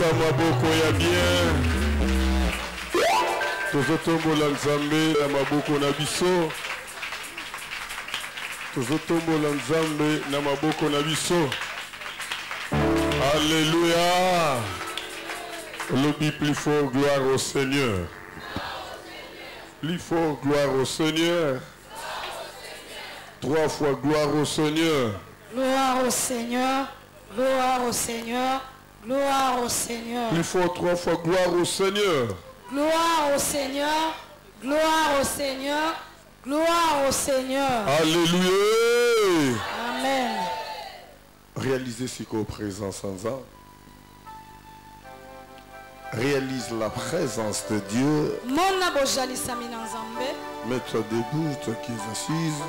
Pesa maboko ya bien. Tozotombola Nzambe na maboko na biso. Tozotombola Nzambe na maboko na biso. Alléluia. Lobby plus fort, gloire au Seigneur. Plus fort, gloire au Seigneur. 3 fois gloire au Seigneur. Gloire au Seigneur. Gloire au Seigneur. Gloire au Seigneur. Plus fort 3 fois gloire au Seigneur. Gloire au Seigneur. Gloire au Seigneur. Gloire au Seigneur. Alléluia. Amen. Réalisez ce qu'au présent sans âme. Réalise la présence de Dieu. Mets-toi debout, toi qui es assise.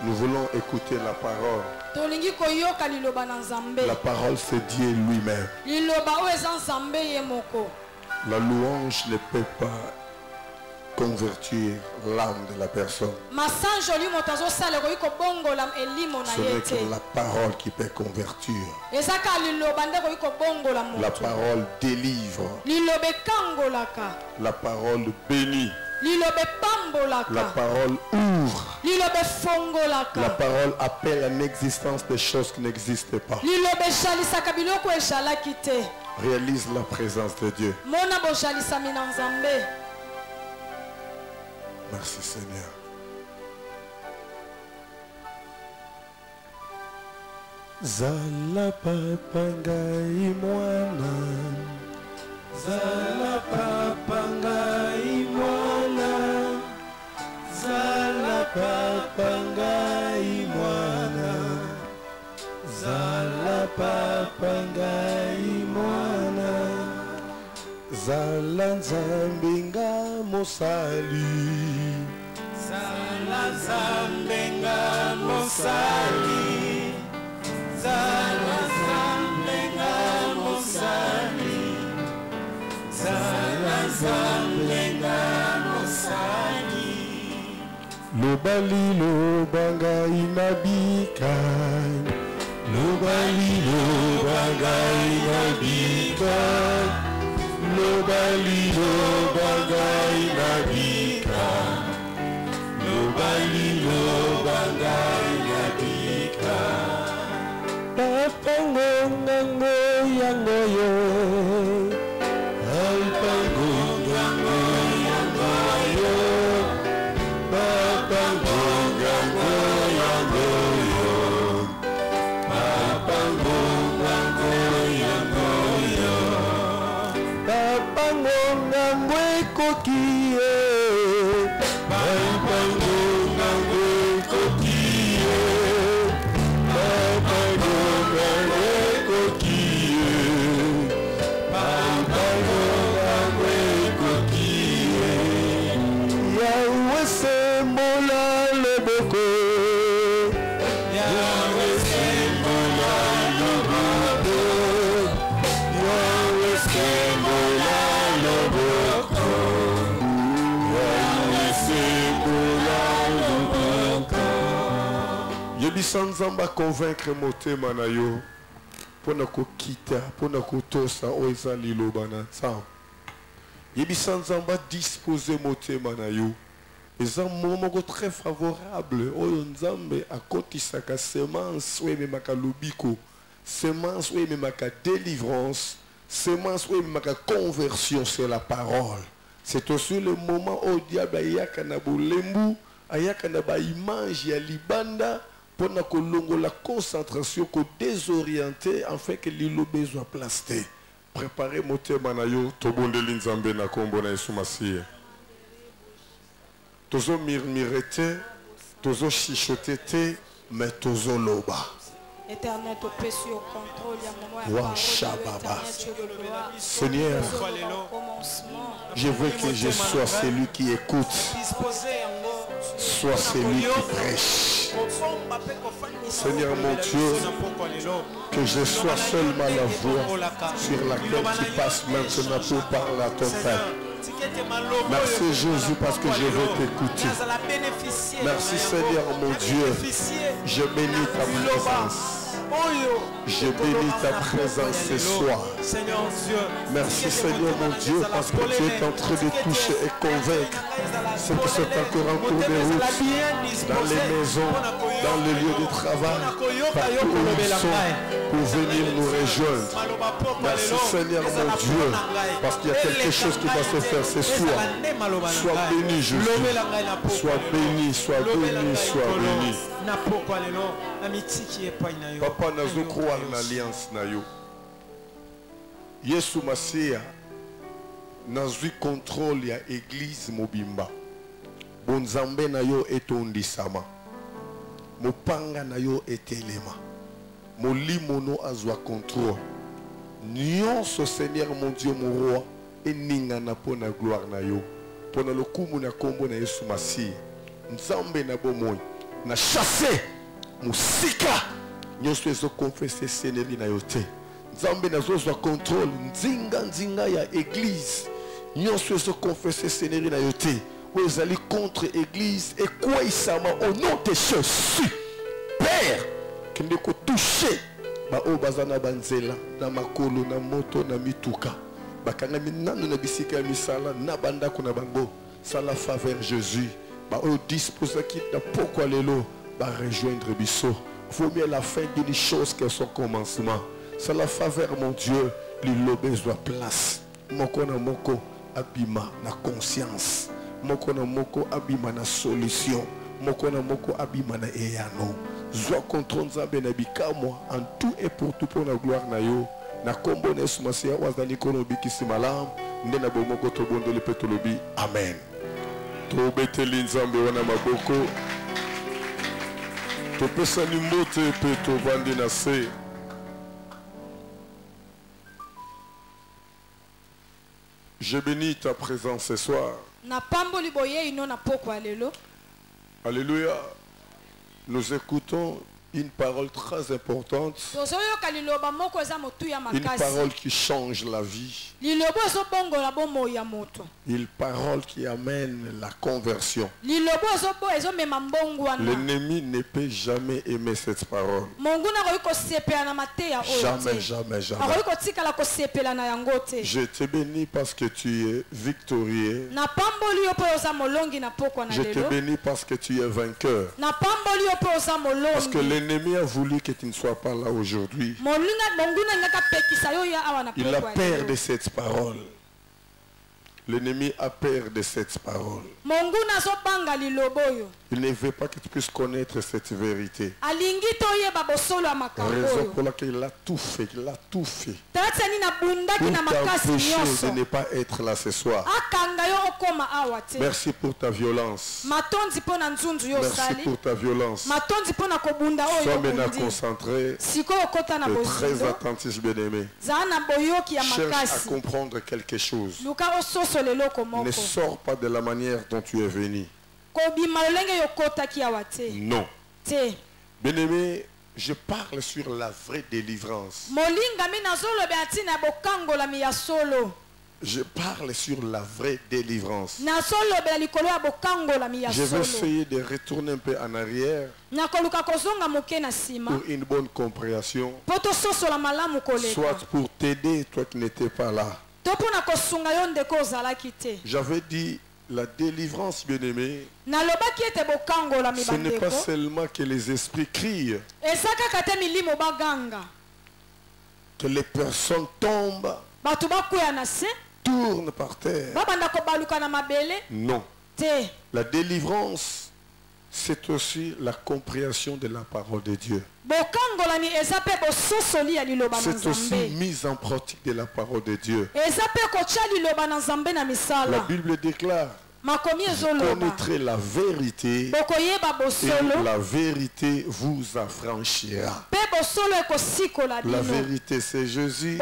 Nous voulons écouter la parole. La parole, c'est Dieu lui-même. La louange ne peut pas convertir l'âme de la personne. Ce n'est que la parole qui peut convertir. La parole délivre. La parole bénit. La parole ouvre. La parole appelle à l'existence des choses qui n'existent pas. Réalise la présence de Dieu. Merci Seigneur. Zala papa ngai mwana. Zala papa ngai mwana. Zala papa ngai mwana. Zala papa ngai mwana. Zala Nzambe nga mosali. Zala Nzambe nga mosali. Zala Nzambe nga mosali. Zala Nzambe nga mosali. Lobali lobanga imabika. Lobali lobanga imabika. Lobali lobanga imabika. Lobali lobanga imabika. Papango ngango yango yo. Papango ngango yango yo. Papango ngango yango yo. Papango ngango yango yo. Papango ngango ekokie. Papango ngango ekokie. Papango ngango ekokie. Papango ngango ekokie. Yahweh sembola loboko. Yahweh sembola loboko. Yahweh sembola loboko. Yahweh sembola loboko. Yebisa Nzamba convaincre motema na yo pona kokita pona kotosa oeza liloba na Nzamba. Yebisa Nzamba disposer motema na yo. Eza momoko très favorable oyo Nzambe akotisaka semence oyo ememaka lobiko, semence oyo ememaka délivrance, semence oyo ememaka conversion, c'est la parole. C'est aussi le moment où le diable ayaka na bolembu, ayaka na ba image ya libanda pona kolongo la concentration ko désorienter afin que lilobe soit placé. Préparez motema na yo tobondeli Nzambe na kombo na Yesu Masiya. Tozo murmurete, tozo chichotete, mais tozo loba. Éternel, tu peux sur le contrôle, il y a Seigneur, je veux que je sois celui qui écoute, soit celui qui prêche. Seigneur mon Dieu, que je sois seulement la voix sur laquelle tu passes maintenant pour parler à ton Père. Merci Jésus parce que je veux t'écouter. Merci Seigneur mon Dieu, je bénis ta présence. Je bénis ta présence ce soir. Merci Seigneur mon Dieu parce que tu es en train de toucher et convaincre ceux qui sont encore en cours de route, dans les maisons, dans les lieux de travail, partout où ils sont, pour venir nous rejoindre. Merci Seigneur mon Dieu parce qu'il y a quelque chose qui va se faire ce soir. Sois béni Jésus. Sois béni, sois béni, sois béni. Papa nazo croire l'alliance na yo. Yesu Masia nazwi contrôle ya église mobimba. Bonzambe na yo etondisama. Mopanga na yo etelema. Molimo no azwa contrôle. Nyonso Seigneur mon Dieu mon roi eninga na pona gloire na yo. Pona lokumu na kombo na Yesu Masia. Nzambe na bomoi na chasser musika nyonso ezo confesser seneli na yo te. Nzambe nazozwa contrôle nzinga ya église nyonso ezo confesser seneli na yo te. Oyo ezali contre église ekweyisama au nom de Jésus. Père kende kotouche baoyo baza na banzela na makolo na moto na mituka bakangami nanu na bisika ya misala na bandako na bango. Sala faveur Jésus baoyo disposaki na pokwa lelo ba rejoindre biso. Vaut mieux la fin d'une chose que son commencement. C'est la faveur mon Dieu. L'ilobe doit place. Moko na moko abima na conscience. Moko na moko abima na solution. Moko na moko abima na eyano. Zwa contrôle nzambe na bikamwa en tout et pour tout pour la gloire na yo. Na kombo na Yesu Masia wazali kono bikisi malam. Nde na bomoko to bondo le petolobi. Amen. To beteli nzambe wana maboko. Je bénis ta présence ce soir. Alléluia. Nous écoutons une parole très importante. Une parole qui change la vie. Une parole qui amène la conversion. L'ennemi ne peut jamais aimer cette parole. Jamais, jamais, jamais. Je te bénis parce que tu es victorieux. Je te bénis parce que tu es vainqueur. Parce que l'ennemi a voulu que tu ne sois pas là aujourd'hui. Il a peur de cette parole. L'ennemi a peur de cette parole. Il ne veut pas que tu puisses connaître cette vérité. Raison pour laquelle il a tout fait. Il a tout fait. Pour t'empêcher de ne pas être là ce soir. Merci pour ta violence. Merci pour ta violence. Sois maintenant concentré. Et très attentif, bien-aimé. Cherche à comprendre quelque chose. Ne sors pas de la manière dont tu es venu. Non. Bien-aimé, je parle sur la vraie délivrance. Je parle sur la vraie délivrance. Je vais essayer de retourner un peu en arrière pour une bonne compréhension, soit pour t'aider, toi qui n'étais pas là. J'avais dit la délivrance, bien-aimé, ce n'est pas seulement que les esprits crient, que les personnes tombent, tournent par terre. Non. La délivrance, c'est aussi la compréhension de la parole de Dieu. C'est aussi mise en pratique de la parole de Dieu. La Bible déclare: vous connaîtrez la vérité et la vérité vous affranchira. La vérité c'est Jésus.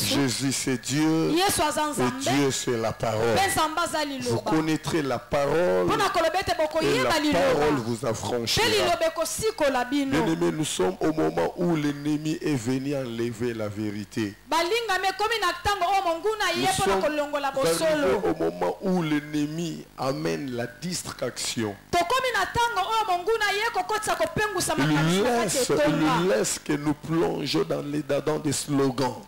Jésus c'est Dieu. Et Dieu c'est la parole. Vous connaîtrez la parole et la parole vous affranchira. Bien-aimés, nous sommes au moment où l'ennemi est venu enlever la vérité. Nous sommes arrivés au moment où l'ennemi amène la distraction. il laisse que nous plongeons dans des slogans,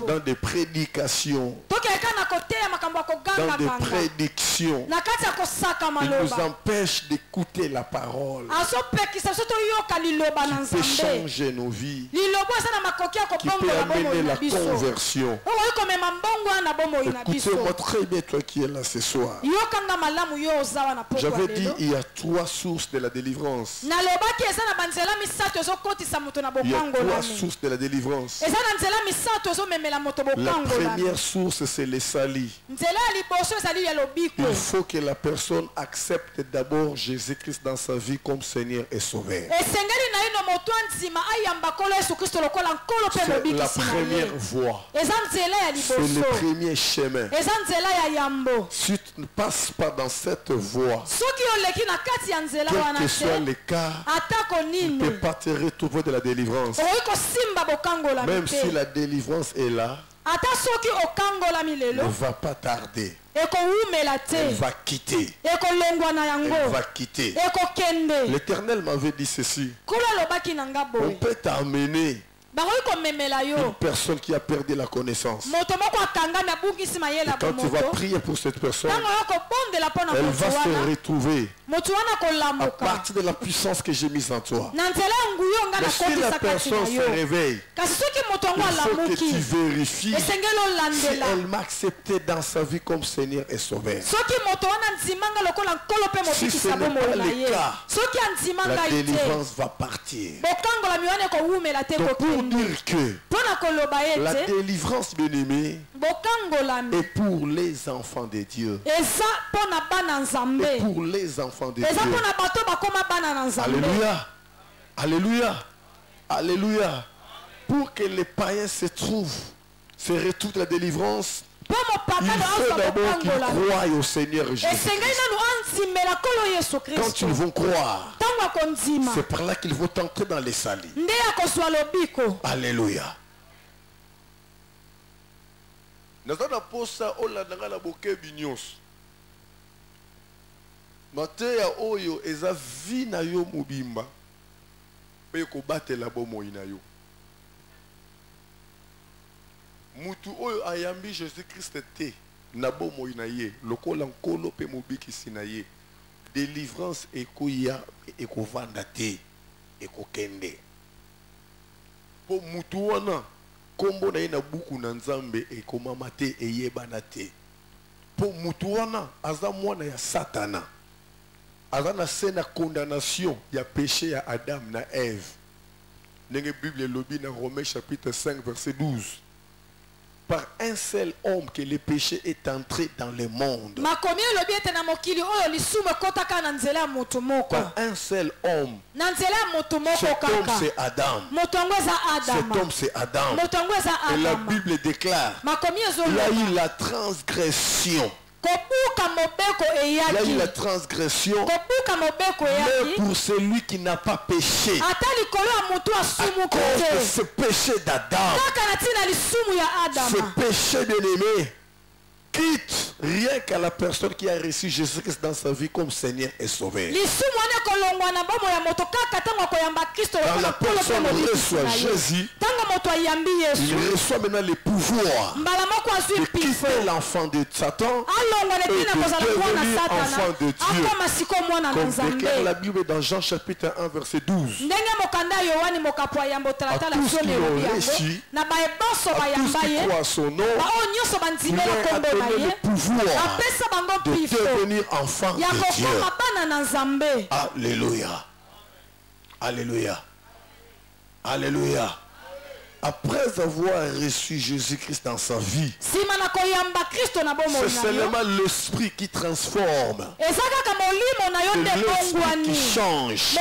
dans des prédications, dans des prédictions. Il nous empêche d'écouter la parole qui peut changer nos vies, qui peut amener la conversion. Écoutez-moi très bien, toi qui es là ce soir. J'avais dit il y a 3 sources de la délivrance. Il y a 3 sources de la délivrance. La première source, c'est les salis. Il faut que la personne accepte d'abord Jésus-Christ dans sa vie comme Seigneur et Sauveur. C'est la première voie. C'est le premier chemin. Si tu ne passes pas dans cette voie, quel que soit le cas, tu ne peux pas te retrouver de la délivrance. Même si la délivrance est là, ne va pas tarder. Elle va quitter. Elle va quitter. L'Éternel m'avait dit ceci. On peut t'amener une personne qui a perdu la connaissance. Et quand tu vas prier pour cette personne, elle va se retrouver à partir de la puissance que j'ai mise en toi. Mais si la personne se réveille, il faut que tu vérifies si elle m'a accepté dans sa vie comme Seigneur et Sauveur. Si ce n'est pas le cas, la délivrance va partir. Donc pour dire que la délivrance, bien-aimée, est pour les enfants de Dieu. Et pour les enfants de Dieu. Alléluia. Alléluia. Alléluia. Pour que les païens se retrouvent la délivrance, il faut d'abord qu'ils croient au Seigneur Jésus. Quand ils vont croire, c'est par là qu'ils vont entrer dans les salis. Alléluia. Mateya oyo eza vi na yo mobimba pe ko batela bomoi na yo. Mutu oyo ayambi Jésus-Christ te na bomoi na ye lokola nkolo pe mobikisi na ye. Délivrance ekoya ekovanda te ekokende. Po mutu wana kombo na ye na buku na Nzambe ekomama te eyebana te. Po mutu wana aza mwana ya Satana. Azana sena condamnation ya péché à Adam na Ève. Nenge Bible lobi na Romains chapitre 5 verset 12. Par un seul homme que le péché est entré dans le monde. Par un seul homme. Cet homme c'est Adam. Cet homme c'est Adam. Et la Bible déclare il y a eu la transgression. Il y a eu la transgression, mais pour celui qui n'a pas péché, à cause de ce péché d'Adam, ce péché de l'ennemi, quitte rien qu'à la personne qui a reçu Jésus-Christ dans sa vie comme Seigneur et Sauveur. Quand la personne reçoit Jésus, il reçoit maintenant le pouvoir de quitter l'enfant de Satan et de devenir enfant de Dieu. Comme déclare la Bible dans Jean chapitre 1 verset 12. À tous qui l'ont reçu, à tous qui croient à son nom, il leur a donné le pouvoir de devenir enfant de Dieu. Alléluia. Alléluia. Alléluia. Après avoir reçu Jésus-Christ dans sa vie, c'est seulement l'esprit qui transforme, l'esprit qui change.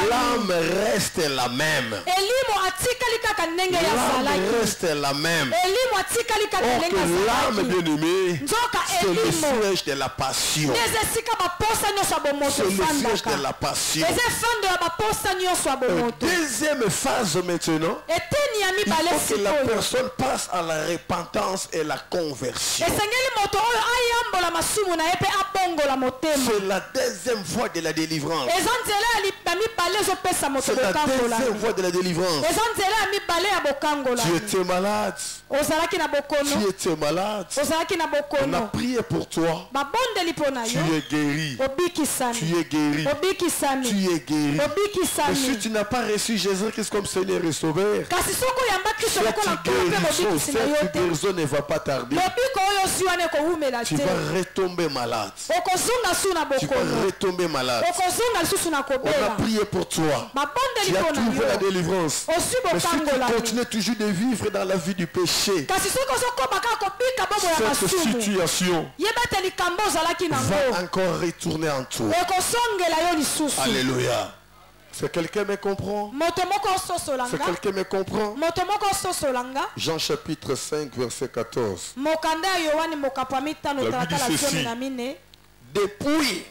L'âme reste la même. L'âme reste la même. Or que l'âme bien-aimée, c'est le siège de la passion. C'est le siège de la passion. Deuxième phase maintenant, il faut que la personne passe à la repentance et la conversion. C'est la deuxième voie de la délivrance. eza nzela ya mibale ezopesa moto C'est la deuxième voie de la délivrance. eza nzela ya mibale ya bokangolami. Tu étais malade. ozalaki na bokono. Tu étais malade. ozalaki na On a bokono. prié pour toi. babondeli mpo na Tu yo. es guéri. obikisami. Tu es guéri. obikisami. Tu es guéri. Mais obikisami. si tu n'as pas reçu Jésus-Christ comme Seigneur et Sauveur, kasi soki oyamba kristo lokola nkolo mpe mobikisi na yo cette te, guérison ne va pas tarder. lobiko oyo ozwi wana ekowumela Tu te. vas retomber malade. okozonga su na Tu vas bokono. retomber malade. okozonga lisusu na On a kobela. prié pour toi. babondeli Tu as mpo na trouvé la yo. délivrance. ozwi Mais si tu bokangolami. continues toujours de vivre dans la vie du péché, kasi soki ozokoma kaka kobika bobo ya cette masumu, situation yeba ete likambo ozalaki va nango encore retourner en toi. ekosongela yo lisusu. Alléluia. C'est quelqu'un me comprend? moto moko C'est ososolanga. quelqu'un me comprend? moto moko ososolanga. Jean chapitre 5 verset 14. mokanda ya yohani mokapo ya mitano La Bible talata dit la ceci. zomi na mine. Depuis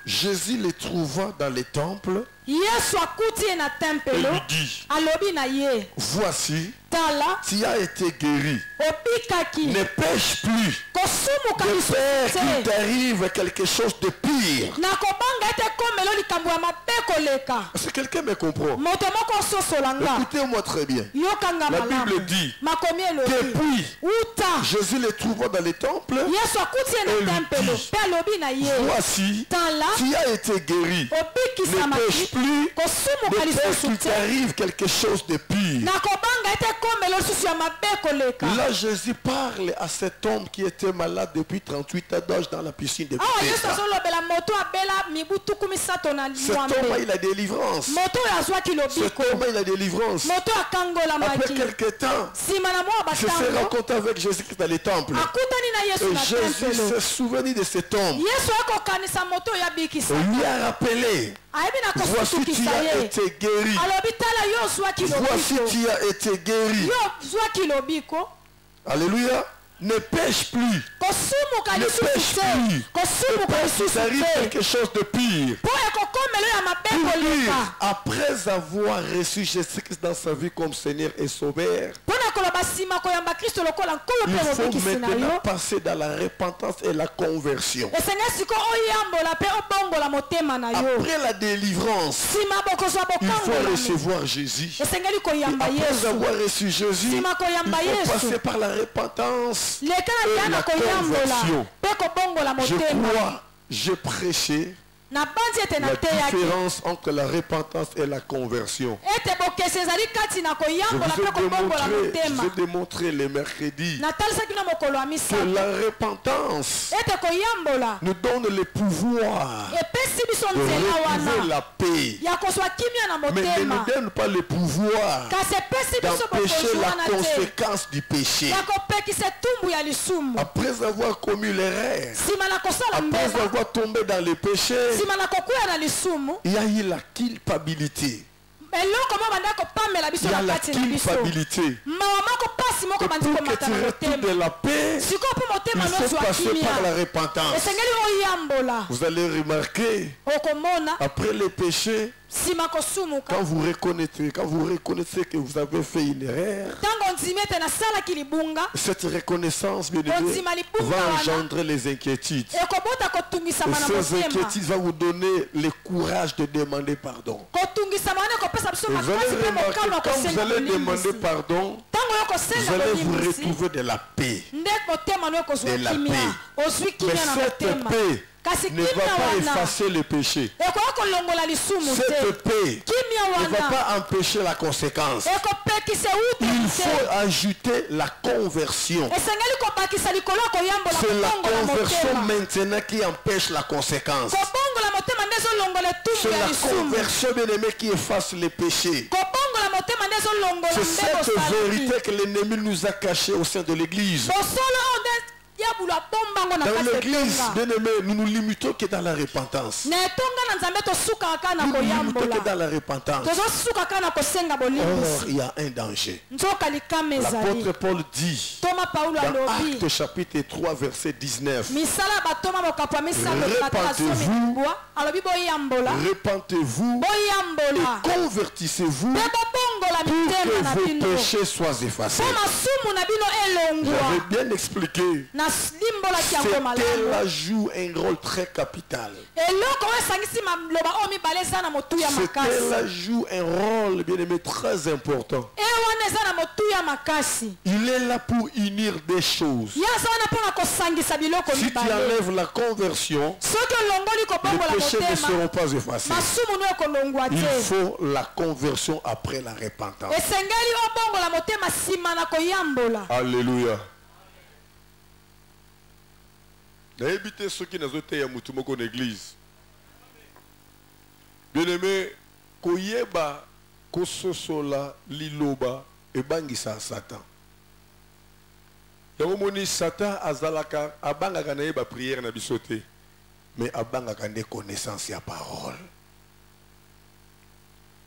Jésus les trouva dans les temples yesu akuti ye na et tempelo lui dit, alobi na ye voici, tala tu as été guéri. obikaki Ne pêche plus. kosumuka De lisusu peur qu'il te t'arrive quelque chose de pire. na kobanga ete komelo likambo ya mabe koleka. Est-ce que quelqu'un me comprend? moto moko ososolanga. Écoutez-moi très bien. yokanga La malamu. Bible dit, makomi elobi depuis uta Jésus les trouva dans les temples, yesu akuti ye Et na lui tempelo dit, mpe alobi na ye voici, tala tu as été guéri. Ne pêche obikisamaki plus. kosumuka De peur lisusu qu'il te t'arrive quelque chose de pire. na kobanga ete komelo lisusu ya mabe koleka. Là, Jésus parle à cet homme qui était malade depuis 38 ans d'âge dans la piscine de awa yesu Bethesda. azolobela moto abela mibu tuku misato na Cet homme a mwambe. eu la délivrance. moto oyo azwaki Cet lobiko. homme a eu la délivrance. moto Après akangolamaki quelques temps, nsima na mwa il se fait batango rencontrer avec Jésus-Christ dans les temples. akutani na yesu Et na Jésus tempelo. s'est souvenu de cet homme. yesu akokanisa moto oyo abikisa On lui a rappelé, ayebi na voici tu kosutukisa as ye été guéri. alobi tala yo ozwaki Voici lobiko tu as été guéri. yo ozwaki lobiko Alléluia. Ne pêche plus. kosumuka Ne lisusu pêche te plus. kosumuka Parce que lisusu ça arrive te quelque chose de pire. mpo ekokomelo ya mabe Pour lui, koleka. après avoir reçu Jésus-Christ dans sa vie comme Seigneur et Sauveur, mpo na koloba nsima koyamba kristo lokola nkolo il mpe faut mobikisi na maintenant yo passer dans la repentance et la conversion. esengeli siko oyambola mpe obongola motema na yo. Après la délivrance, nsima bokozwa il faut bokangolami recevoir Jésus. esengeli Et koyamba après yesu avoir reçu Jésus, il nsima koyamba faut yesu passer par la repentance. leka na lia la na koyambola conversion. mpe kobongola Je motema. crois, j'ai prêché na bandi ete la nateyaki différence entre la repentance et la conversion. ete bokese ezali kati na Je koyambola vous mpe kobongola motema. ai démontré le mercredi natalisaki na mokolo ya que misato la repentance ete koyambola nous donne le pouvoir epesi biso de nzela retrouver wana la paix. ya kozwa kimia na Mais ne nous motema donne pas le pouvoir kasi epesi biso d'empêcher bokozwa la wana te conséquence du péché. ya kopekisa etumbu ya lisumu Après avoir commis l'erreur, nsima na kosala après mbeba avoir tombé dans le péché, nsima na kokwea na lisumu il y a eu la culpabilité. eloko mo banda kopamela biso Il y a na la kati na biso culpabilité. mawa moko pasi moko Et bandi pour que komata tu na retrouves motema de la paix, sikoyo mpo il motema faut nozwa passer par la kimia repentance. esengeli oyambola Vous allez remarquer, okomona après le péché, nsima kosumuka quand vous reconnaissez que vous avez fait une erreur, ntango ndimi ete nasalaki libunga cette reconnaissance, bien aimé, Ondima libunga va wana. engendrer les inquiétudes. ekobota Et kotungisama na ces motema inquiétudes vont vous donner le courage de demander pardon. kotungisama wana ekopesa biso Vous allez makasi mpe remarquer, mokano ya quand vous kosenga allez demander bolimbisi pardon, ntango yo vous kosenga allez vous bolimbisi retrouver de la paix. nde motema no ekozwa De la kimia paix. ozwi Mais kimia na cette motema paix kasi ne va kimia pas wana effacer le péché. ekoki kolongola lisumu te Cette paix kimia ne va wana pas empêcher la conséquence. ekopekisa Il uta faut te ajouter la conversion. esengeli kobakisa likolo ya koyambola C'est la kobongola conversion motema maintenant qui empêche la conséquence. kobongola motema nde ezolongola C'est etumbu ya la lisumu conversion, bien aimé, qui efface le péché. kobongola motema nde ezolongola C'est mbe cette bosalaki vérité que l'ennemi nous a cachée au sein de l'église. bosolo oyo nde diabolo abombango na Dans kati l'église, etonga bien aimé, nous nous limitons que dans la repentance. na etonga na nzambe tosukaka kaka na Nous nous limitons que koyambola dans la repentance. tozosuka kaka na kosenga Or, bolimbisi il y a un danger. nzoka likama ezali L'apôtre Paul dit toma paulo dans alobi Actes chapitre 3 verset 19, misala ya batoma mokapo ya misato Repentez-vous. alobi boyambola repentez-vous boyambola et convertissez-vous mpe que vos péchés soient effacés. J'avais bien expliqué. C'était là joue un rôle très capital. C'était là joue un rôle, bien aimé, très important. Il est là pour unir des choses. Si tu enlèves la conversion, les péchés ne seront pas effacés. Il faut la conversion après la repentance. Alléluia. N'habitez ceux qui n'ont pas été en église. Bien aimé, koyeba kososola liloba et bangisa Satan. Yamoni Satan azalaka abanga na yeba prière na bisote, mais abanga kande connaissance ya parole.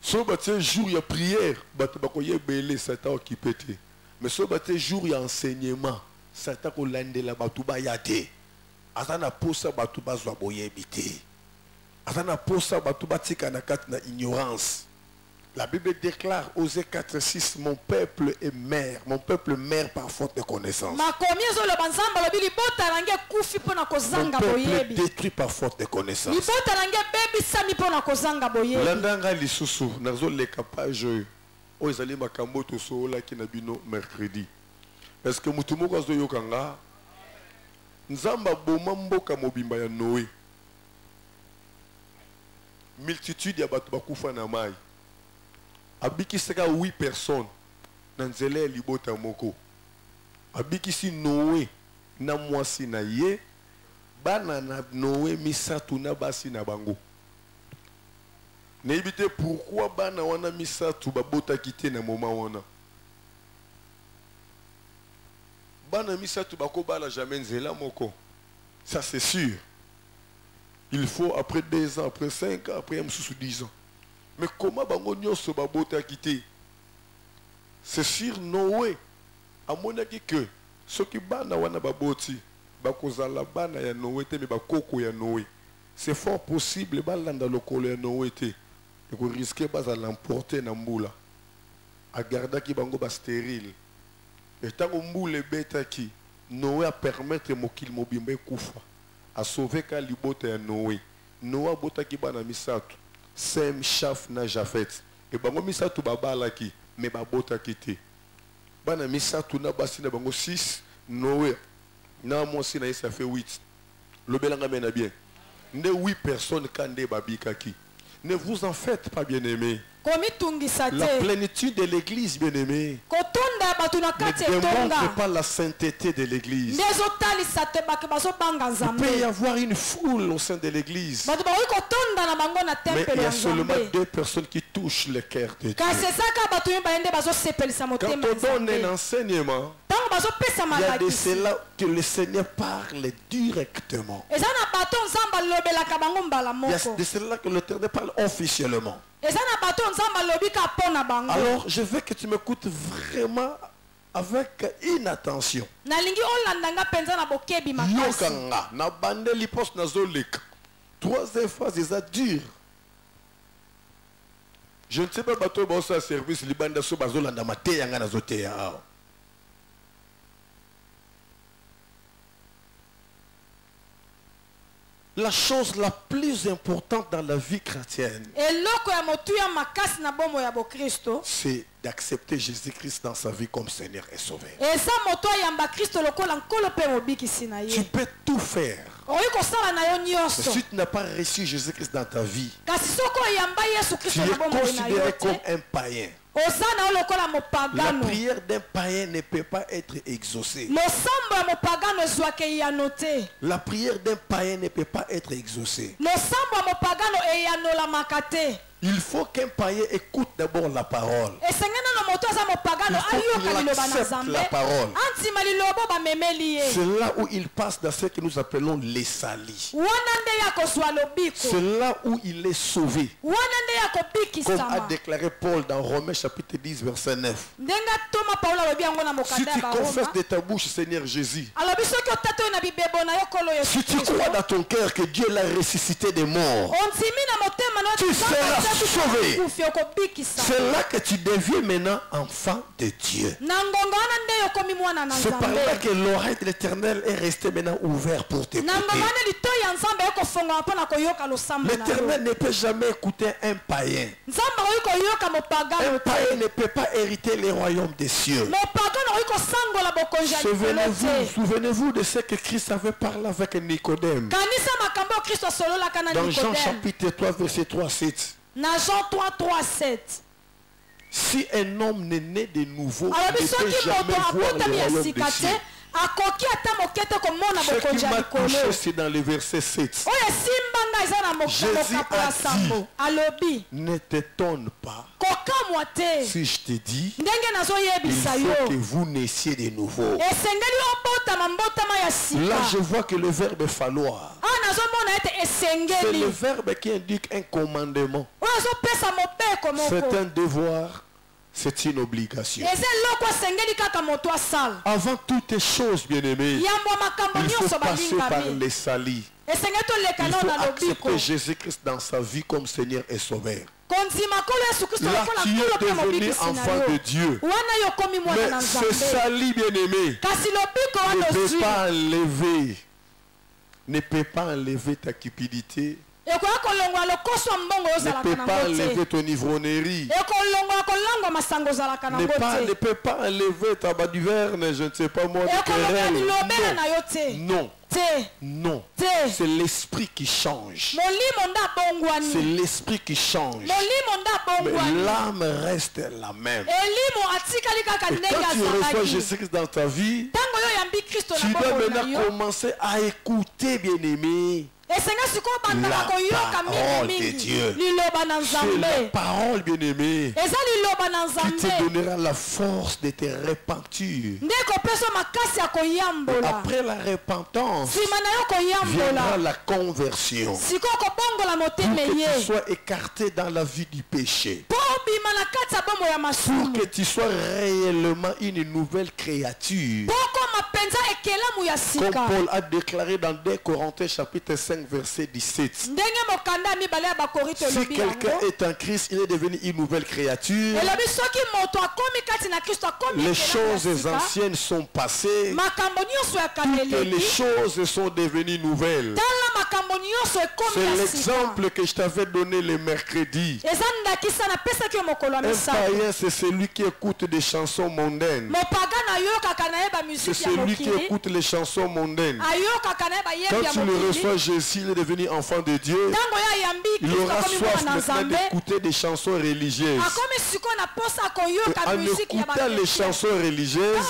So baté jour ya prière, bato bakoyebele Satan okipete. Mais so baté jour ya enseignement, Satan ko landela bato ba yate. Azana posa bato bazwa boyebite. Azana posa bato batika na kat na ignorance. La Bible déclare, Osée 4:6, mon peuple est mère. Mon peuple meurt par faute de connaissance. Mon peuple est détruit par faute de connaissance. Landanga lisusu, nazo le capage, oizali makambo to sola ki na bino mercredi. Est-ce que mutumoko azo yokanga? Nzamba boma mboka mobimba ya Noé. Multitude ya bato bakufa na mai. Abiki seka 8 personnes na nzele libota moko. Abiki si Noé na mwasi na ye bana na Noé misatu na basi na bango. N'ébite pourquoi bana wana misatu babota kite na moment wana. Bana misatu bako bala jamais nzela moko. Ça c'est sûr. Il faut après 2 ans, après 5 ans, après 10 ans. Mais comment bango nyonso babota quitté? C'est sur Noé. A monaki que ceux qui bana wana baboti bakozala bana ya Noé te me bakoko ya Noé. C'est fort possible balanda lokolo ya Noé te. Et qu'on risquait pas à l'emporter na mbula. A garda ki bango ba stérile. Et tant que mbule beta ki Noé a permettre mokil mobimbe kufa. A sauver ka libota ya Noé. Noé bota ki bana misatu. Sem, Chaf, na Jafet. Et bango misatu babala ki, mais babota kite. Bana misatu na basi na bango 6, Noé. Na monsi na ça fait 8. Le belanga mena bien. Ne 8 personnes kande babika ki. Ne vous en faites pas, bien-aimés. La plénitude de l'église, bien-aimé, ne démontre pas la sainteté de l'église. Il peut y avoir une foule au sein de l'église, mais il y a seulement 2 personnes qui touchent le cœur de Dieu. Quand on donne un enseignement, il y a de cela que le Seigneur parle directement. Il y a de cela que l'Éternel parle officiellement. Alors je veux que tu m'écoutes vraiment avec une attention. Yokanga, na bande lipos na zolek. 3e phase est dur. Je ne sais pas bateau bon ça service libanda so bazolanda mate yanga na zoteya. La chose la plus importante dans la vie chrétienne, c'est d'accepter Jésus-Christ dans sa vie comme Seigneur et Sauveur. Tu peux tout faire. Mais si tu n'as pas reçu Jésus-Christ dans ta vie, tu es considéré comme un païen. La prière d'un païen ne peut pas être exaucée. La prière d'un païen ne peut pas être exaucée. Il faut qu'un païen écoute d'abord la parole. qu'il accepte la parole. C'est là où il passe dans ce que nous appelons les salis. C'est là où il est sauvé. Comme a déclaré Paul dans Romains chapitre 10 verset 9. Si tu confesses de ta bouche Seigneur Jésus, si tu crois dans ton cœur que Dieu l'a ressuscité des morts, tu seras sauvé. C'est là que tu deviens maintenant enfant de Dieu. C'est par là que l'oreille de l'Éternel est restée maintenant ouverte pour t'écouter. L'Éternel ne peut jamais écouter un païen. Un païen ne peut pas hériter les royaumes des cieux. Souvenez-vous de ce que Christ avait parlé avec Nicodème. Dans Jean chapitre 3 verset 3-7. Si un homme n'est né de nouveau, il ne peut jamais voir le royaume des cieux. Ce qui m'a touché, c'est dans le verset 7. Jésus a dit, ne t'étonne pas si je te dis, il faut que vous naissiez de nouveau. Là, je vois que le verbe falloir, c'est le verbe qui indique un commandement. C'est un devoir. C'est une obligation. Avant toutes choses, bien-aimés, il faut passer par les salis. Il faut accepter Jésus-Christ dans sa vie comme Seigneur et Sauveur. Là, tu es devenu enfant de Dieu. Mais ce salis, bien-aimé, ne peut pas enlever ta cupidité. Ne peut pas enlever ton ivrognerie. Ne peut pas enlever ta baduverne, je ne sais pas moi, non. Non. C'est l'esprit qui change. C'est l'esprit qui change. Mais l'âme reste la même. Et quand tu reçois Jésus-Christ dans ta vie, tu dois maintenant commencer à écouter, bien-aimé, la parole de Dieu. C'est la parole, bien-aimée, qui te donnera la force de te repentir. Après la repentance viendra la conversion, pour que tu sois écarté dans la vie du péché, pour que tu sois réellement une nouvelle créature, comme Paul a déclaré dans 2 Corinthiens chapitre 5 verset 17. Si quelqu'un est en Christ, il est devenu une nouvelle créature. Les choses anciennes sont passées, toutes les choses sont devenues nouvelles. C'est l'exemple que je t'avais donné le mercredi. Un païen, c'est celui qui écoute des chansons mondaines. C'est celui qui écoute les chansons mondaines. Quand tu le reçois Jésus, il est devenu enfant de Dieu. Il aura soif maintenant d'écouter des chansons religieuses. En écoutant les chansons religieuses,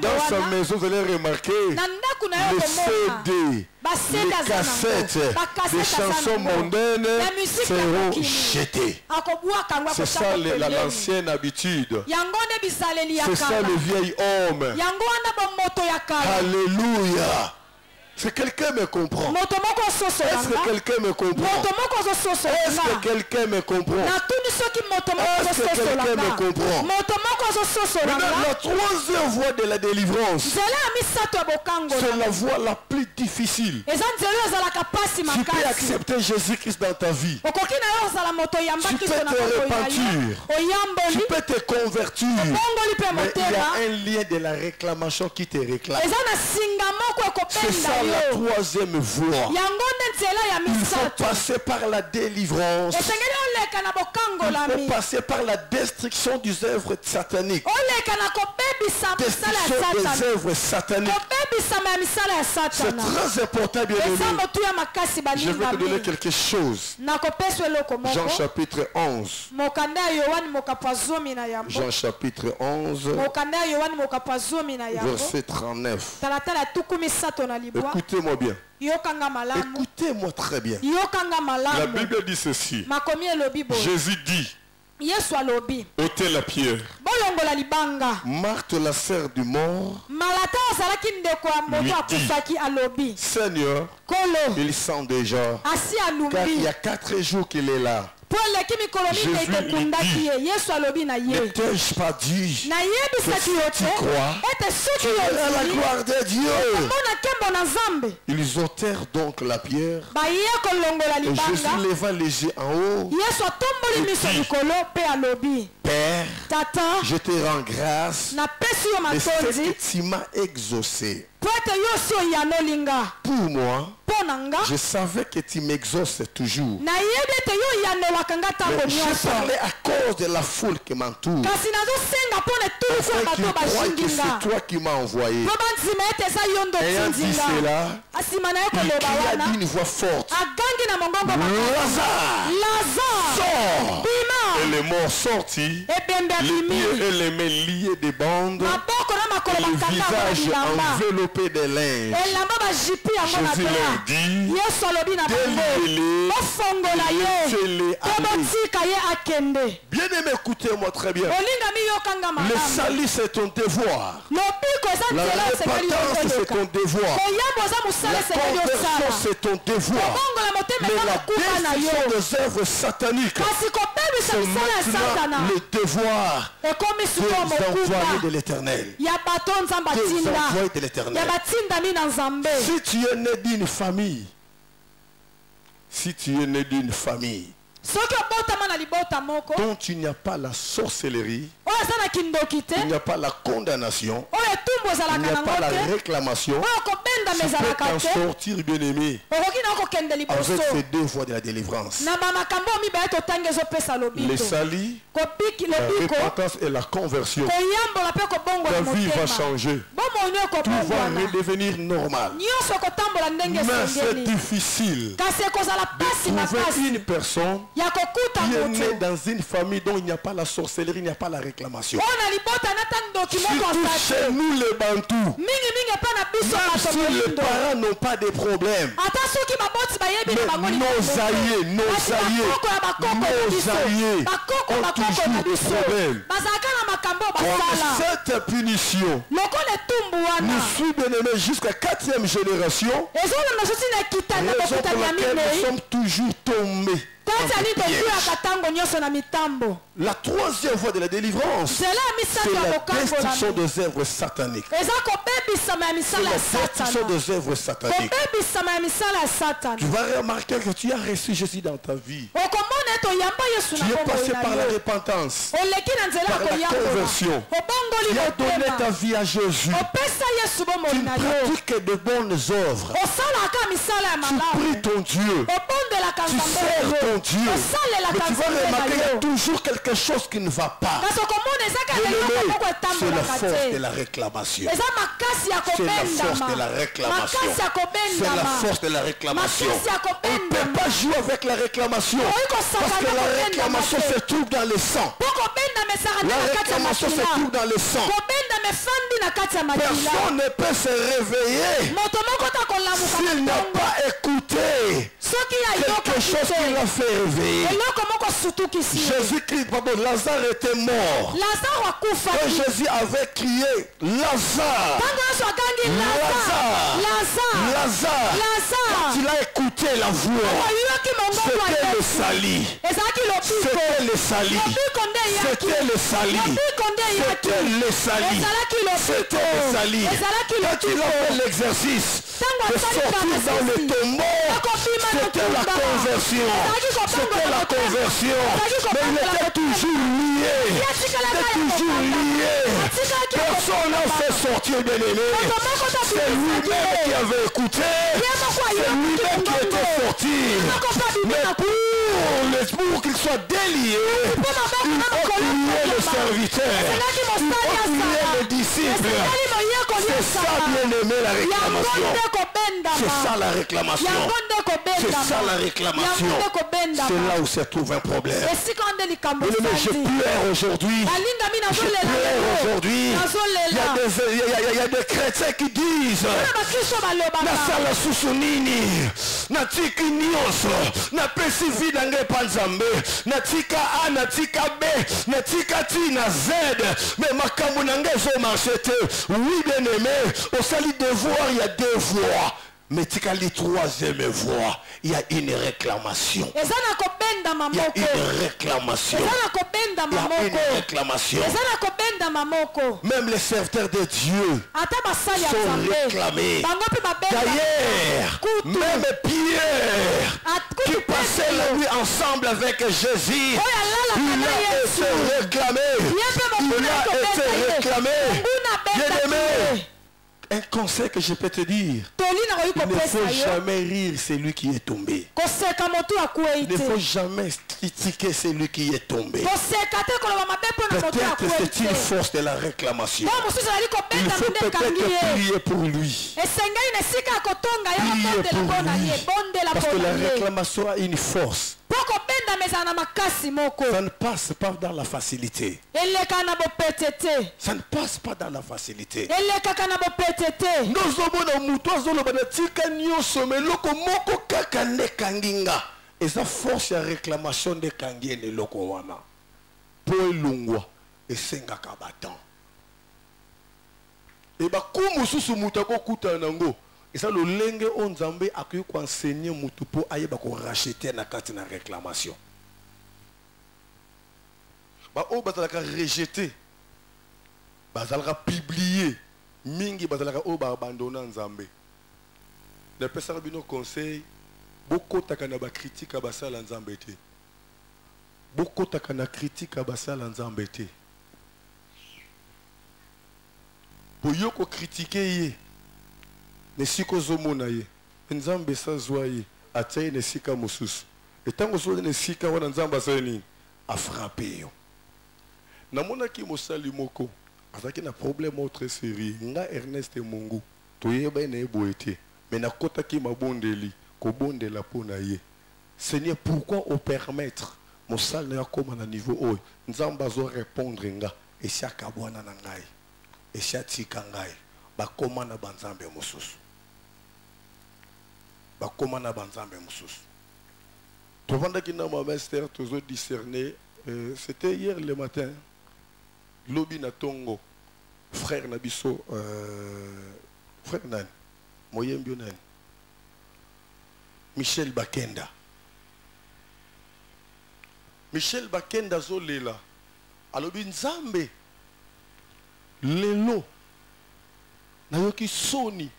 dans sa maison, vous allez remarquer les CD, les cassettes des chansons mondaines seront jetées. C'est ça l'ancienne habitude. C'est ça le vieil homme. Alléluia. Est-ce que quelqu'un me comprend? Est-ce que quelqu'un me comprend? Est-ce que quelqu'un me comprend? Est-ce que quelqu'un me comprend? Maintenant, la troisième voie de la délivrance, c'est la voie la plus difficile. Tu peux accepter Jésus-Christ dans ta vie. Tu peux te repentir. Tu peux te convertir. Mais il y a un lien de la réclamation qui te réclame. C'est ça la troisième voie. Il faut passer par la délivrance. Il faut passer par la destruction des œuvres sataniques. Destruction des œuvres sataniques. C'est très important, bien aimé. Je vais te donner quelque chose. Jean chapitre 11. Jean chapitre 11. Verset 39. Écoutez-moi bien. Écoutez-moi très bien. La Bible dit ceci. Jésus dit, Yesu alobi. ôtez la pierre. Bolongola libanga. Marthe, la sœur du mort, Malata ozalaki ndeko ya moto akufaki alobi. Seigneur, Kolo. il sent déjà. Asi Car il y alumbi. a 4 jours qu'il est là. Poleki mikolo mine ekekundaki ye. Yesu alobi na Ne ye. t'ai-je pas dit Na yebisaki yo tu te. crois? Ete soki à la ozali. gloire de Dieu? Mona kembo na Nzambe. Ils ôtèrent donc la pierre. Baye kolongola Et Jésus libanga. leva les yeux en haut. Yesu atomboli miso likolo pe alobi. Père, Tata, je te rends grâce napesi yo de ce que matondi. tu m'as exaucé. Po ete yo si oyanolinga. Pour moi, Mpo na nga. je savais que tu m'exauces toujours. Nayebi ete yo oyanolaka nga ntango Mais je nyonso. parlais à cause de la foule qui m'entoure. Kasi nazosenga mpo na etuluku ya Afin qu'ils bato croient bazindi que nga. c'est toi qui m'as envoyé. Po bandima ete eza yo ndo Ayant dit otindi nga. cela, Asima na ye il koloba cria wana. d'une voix forte. Agangi na mongongo makasi. Lazare, Lazare. sors! Bima. Et les morts sortis, Ebembe les pieds abimi. et les mains liés des bandes, Maboko na makolo et le bakanga yango na visage bilamba. enveloppé de linge. Elamba bajipi yango na Jésus toya. leur dit, Yesu alobi na bango. déliez-les, Bofongola ye. laissez-les Mpo aller. botika ye akende. Bien aimé, écoutez-moi très bien. Olinga miyokanga Le malamu. salut, c'est ton devoir. Lobiko eza La nzela osengeli repentance, c'est yokoleka. ton devoir. Koyamba oza mosala La esengeli conversion, osala. c'est ton devoir. Kobongola motema Mais eza la kokufa na destruction yo. des œuvres sataniques, Kasi kobebisa c'est misala ya satana. maintenant le devoir Ekomi sikoyo des envoyés de mokufa l'éternel. ya bato nzambe Des atinda. envoyés de Ya l'éternel. batindami na nzambe. Si tu es né d'une famille, si tu es né d'une famille Soki obotama na libota moko. dont il n'y a pas la sorcellerie, Oyo aza na kindoki te. il n'y a pas la condamnation, Oyo etumbu il ezalaka n'y a nango pas la te. réclamation, Oyo kobendama tu peux ezalaka t'en te. sortir, bien-aimé, Okoki na okokende liboso. avec ces 2 voies de la délivrance. Na bamakambo mibale totangi ezopesa Le lobiko. salut, Kobiki la lobiko. repentance et la conversion. Koyambola mpe kobongola Ta vie va motema. changer. Bomoni Tout va ekobongwana. redevenir normal. Nyonso kotambola ndenge Mais c'est esengeli. difficile Kasi ekozala pasi de makasi trouver une personne ya kokuta qui est née motu. dans une famille dont il n'y a pas la sorcellerie, il n'y a pas la réclamation. Oyo na libota nata ndoki moko Surtout asate. chez nous les Bantous. Mingi epa na biso Même bato si les moyindo. parents n'ont pas de problème. Ata soki baboti bayebi na bango Mais likambo nos te. aïeux, Kasi bakoko ya bakoko na nos biso. aïeux Bakoko ont na toujours des biso. problèmes. Bazalaka na makambo Comme basala. cette punition Lokola etumbu nous wana. suit bien-aimés jusqu'à 4e génération, Ezolanda sosi na ekitani na raison bokutani pour ya laquelle nous minei. sommes toujours tombés. Tati ali dans ce piège. tokuyaka ntango nyonso na mitambo. La 3e voie de la délivrance, nzela ya c'est misato ya la destruction kokambolami. des œuvres sataniques. Eza kobebisama ya C'est misala la ya destruction satana. des œuvres sataniques. Kobebisama ya misala ya satana. Tu vas remarquer que tu as reçu Jésus dans ta vie. okomona ete oyamba yesu Tu na es bomoi passé na par la yo. repentance. oleki na nzela ya par la koyambola. conversion. obongoli Tu as donné ta motema. vie à Jésus. opesa yesu bomoi Tu na yo. pratiques de bonnes œuvres. osalaka misala ya Tu malamu. pries ton Dieu. obondelaka Tu nzambe sers na ton yo. Dieu. Mais osalelaka tu vas nzambe remarquer qu'il y na a yo. toujours quelque chose qui ne va pas. kasi okomona ezaka eloko Bien-aimé, moko c'est la etambolaka force de te. la réclamation. eza makasi ya C'est la force kobendama. de la réclamation. makasi ya C'est la kobendama. force de la réclamation. makasi ya On ne peut kobendama. pas jouer avec la réclamation. oyi kosaka Parce que na la kobendama réclamation te. se trouve dans le sang. mpo kobendama ezaka La te na kati ya réclamation se makila. trouve dans le sang. kobendama efandi na kati ya makila. Personne ne peut se réveiller moto moko ta kolamuka s'il n'a motongo. pas écouté soki quelque ayokaki chose qui l'a te fait réveiller. eloko moko sutukisi ye. Jésus-Christ, pardon, Lazare était mort. lazaro Quand akufaki. Jésus avait crié, Lazare, ntango nyonso akangi Lazare, Lazare, lazare il a écouté la voix. oyoki mongongo ya C'était le yesu. sali. ezalaki lobiko. C'était le sali. lobiko nde eyaki. C'était le sali. lobiko nde eyaki. C'était le sali. ezalaki lobiko. C'était le sali. ezalaki Quand il a fait l'exercice ntango de asali sortir dans le tombeau, c'était la conversion. C'était la conversion. Mais il était toujours lié. Il était toujours lié. Personne n'a fait sortir bien-aimé. C'est lui-même qui avait écouté. C'est lui-même qui était sorti. Mais pour qu'il soit délié, il faut lier le serviteur. Il faut lier le disciple. C'est ça, bien-aimé, la réclamation. C'est ça la réclamation. C'est ça la réclamation. C'est là où se trouve un problème. Bien-aimé, je pleure aujourd'hui. Je pleure aujourd'hui. Il y a des chrétiens qui disent Nasala Susunini, Natiki Nyonso, Napesi Vidange Panzambe, Natika A, Natika B, Natika T, na Z, mais Makambu Nangezo Marchete. Oui, bien-aimé, au salut de voir, il y a deux voix. Mais tu as les troisième voix, il y a une réclamation. Il y a une réclamation. Il y a une réclamation. Même les serviteurs de Dieu sont réclamés. D'ailleurs, même Pierre, qui passait la nuit ensemble avec Jésus, il a été réclamé. Il a été réclamé. Bien-aimé, un conseil que je peux te dire, il ne faut jamais rire celui qui est tombé. Il ne faut jamais critiquer celui qui est tombé. Peut-être que c'est une force de la réclamation. Il faut peut-être prier pour lui. Prier pour lui. Parce que la réclamation a une force. Ça ne passe pas dans la facilité. Ça ne passe pas dans la facilité. Et sa force de réclamation de Kangi et loko wana. Pour elungwa et senga kabatan. Et ba kumu susu mutako kuta nango. Et ça le lenge on zambe akuyi ko enseigner mutu po ayeba ko racheter na kati na réclamation. Ba o bazalaka rejeter. Bazalaka publier. Mingi bazalaka o ba abandonner nzambe. Ne pesa bino conseil. Beaucoup takana ba critique basala nzambe te. Beaucoup takana critique basala nzambe te. Pour yoko critiquer ye. Ne siko zomona ye. Nzambe sa zwa ye. Ataye ne sika mosusu. Et tant que ne sika wana nzamba sa ni a frappé yo. Namona ki mosali moko. Azaki na problème autre série. Nga Ernest Mungu. Toyeba na eboete. Mais na kota ki mabondeli. Kobonde la pona ye. Seigneur, pourquoi au permettre mon sal na comme na niveau haut. Nzamba zo répondre nga. Et sia kabwana na ngai. Et sia tika ngai. Ba koma na banzambe mosusu. Ba koma na banzambe mosusu. Tovanda ki na ma master tozo discerner. C'était hier le matin. Lobi na Tongo. Frère Nabiso. Frère Nan. Moyembio Nan. Michel Bakenda. Michel Bakenda zolela. Alobi nzambe. Lelo. Nayoki soni.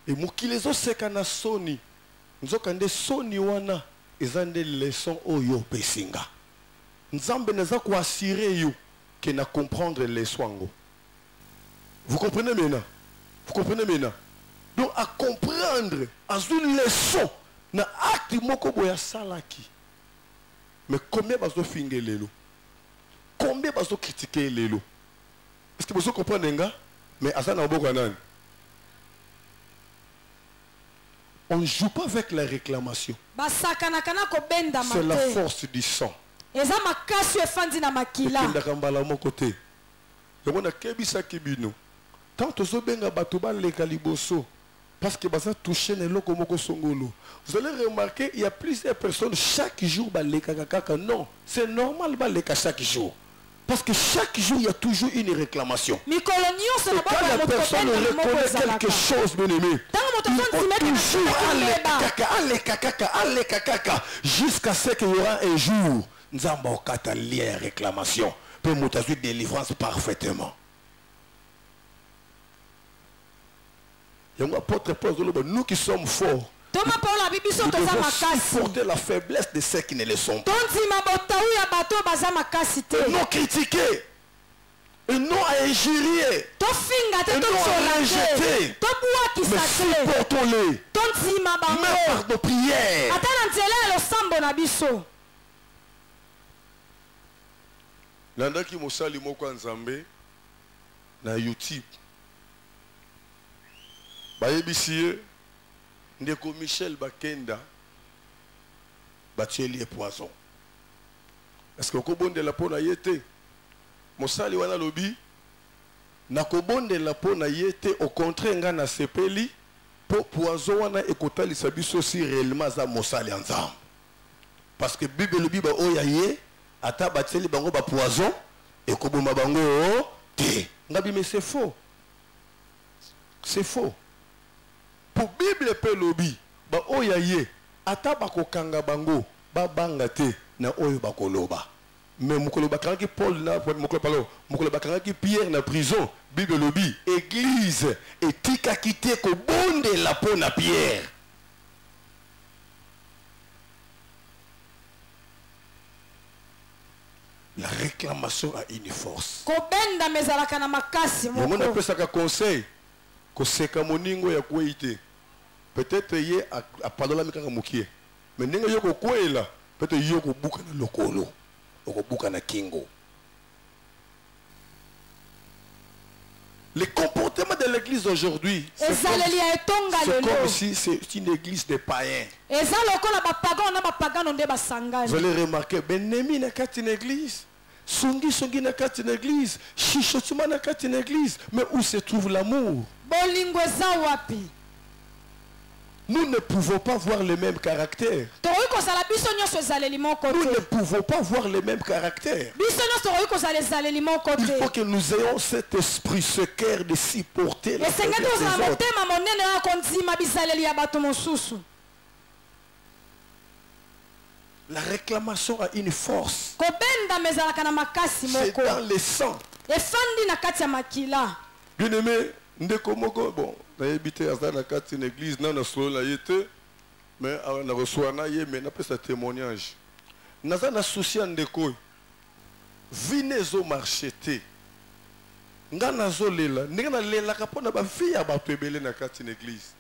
Et mukile zo seka na soni. Nzokande soni wana. Ezande leçon oyo pesinga. Nzambe neza ko assurer yo que na comprendre les soins. Vous comprenez maintenant? Vous comprenez maintenant? Donc à comprendre à une leçon na acte moko boya salaki. Mais combien bazo finge lelo? Combien bazo critiquer lelo? Est-ce que vous comprenez nga? Mais asana oboko nan. On ne joue pas avec la réclamation. C'est la force du sang. Tant que benga batuba legaliboso parce que baza touché ne loko moko songolo. Vous allez remarquer il y a plusieurs personnes chaque jour ba lekaka non, c'est normal ba leka chaque jour. Parce que chaque jour il y a toujours une réclamation. Et quand la personne reconnaît quelque chose, bien aimé, jusqu'à ce qu'il y aura un jour, nous avons lié à réclamation pour nous délivrance parfaitement. Nous qui sommes forts, nous devons supporter la faiblesse de ceux qui ne le sont pas. Et non critiquer, et non à injurier, et non à rejeter, mais supportons-les, même par nos prières. Nandaki mosali moko nzambe na YouTube Bayebisiye ndeko Michel Bakenda batieli poison. Est-ce que kobonde la pona yete mosali wana lobi na kobonde la pona yete au contraire nga na sepeli po poison wana ekotalisa biso si réellement za mosali nzambe. Parce que Bible lobi ba oya ye ata batieli bango ba poison ekoboma bango te. Ngabi mais c'est faux. C'est faux. Pour Bible pe lobi ba oya ye ata bakokanga bango ba banga te na oyo bakoloba. Mais mukolo bakanga Paul na mukolo palo mukolo bakanga Pierre na prison Bible lobi église etika kité ko bonde la po na Pierre. La réclamation a une force. Kobenda mezalaka na makasi moko. On appelle ça un conseil. Que c'est comme moningo ya kuite. Peut-être yé a pardon la mikanga mukie. Mais ningo yoko kuela. Peut-être yoko buka na lokolo. Yoko buka na kingo. Le comportement de l'église aujourd'hui, c'est comme si c'est une église de païens. Vous allez remarquer, Benemi n'a qu'à une église, Songi n'a qu'à une église, Chichotuma n'a qu'à une église. Mais où se trouve l'amour? Nous ne pouvons pas voir le même caractère. Nous ne pouvons pas voir le même caractère. Il faut que nous ayons cet esprit, ce cœur de supporter la faiblesse des autres. La réclamation a une force. C'est dans le sang. Bien aimé, bon, n'habité à une église, non, mais on a reçu un témoignage. Nous avons un souci de quoi? Venez au marché. Nous avons un souci de une église.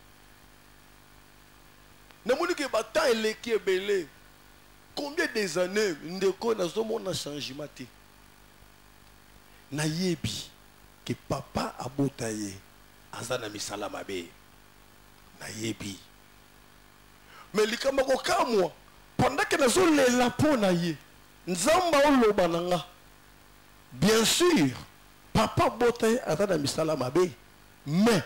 Combien des années nous avons un changement? Nayebi que papa a botaye azana misala mabe nayebi mais likamako kamwa pendant que nazo lela pona ye nzamba oloba nanga bien sûr papa botaye azana misala mabe mais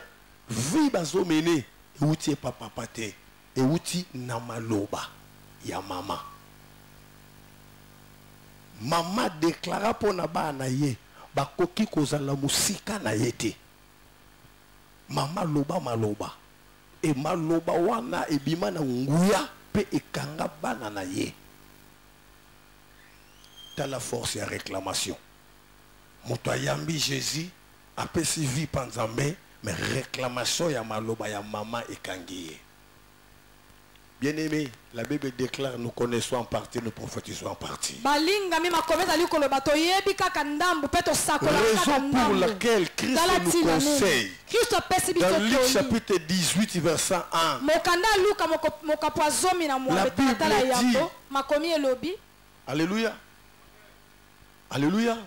vi bazo mene euti papa pate euti na maloba ya mama mama déclara pona ba na ye bakoki kozala musika na yete mama loba maloba e maloba wana ebima na nguya pe ekanga bana na ye. T'as la force et la réclamation. Moto ayambi Jésus apé si vie panzambe mais réclamation ya maloba ya mama ekangi. Bien aimé, la Bible déclare nous connaissons en partie, nous prophétisons en partie. Raison pour laquelle Christ nous conseille. Dans Luc chapitre 18 verset 1. La Bible dit. Alléluia. Alléluia.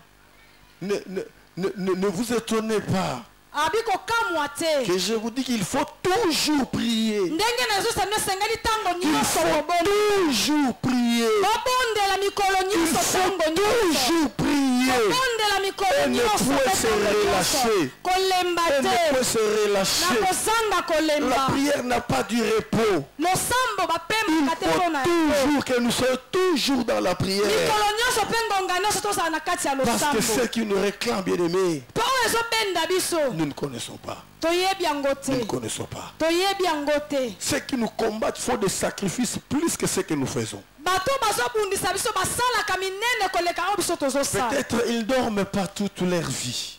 Ne vous étonnez pas que je vous dis qu'il faut toujours prier. Il faut toujours prier. Il faut toujours prier. Elle ne peut se relâcher. Elle ne peut se relâcher. La prière n'a pas du repos. Il faut toujours que nous soyons toujours dans la prière. Parce que ceux qui nous réclament, bien aimés, nous ne connaissons pas. Nous ne connaissons pas. Ceux qui nous combattent font des sacrifices plus que ce que nous faisons. Peut-être ils dorment pas toute leur vie.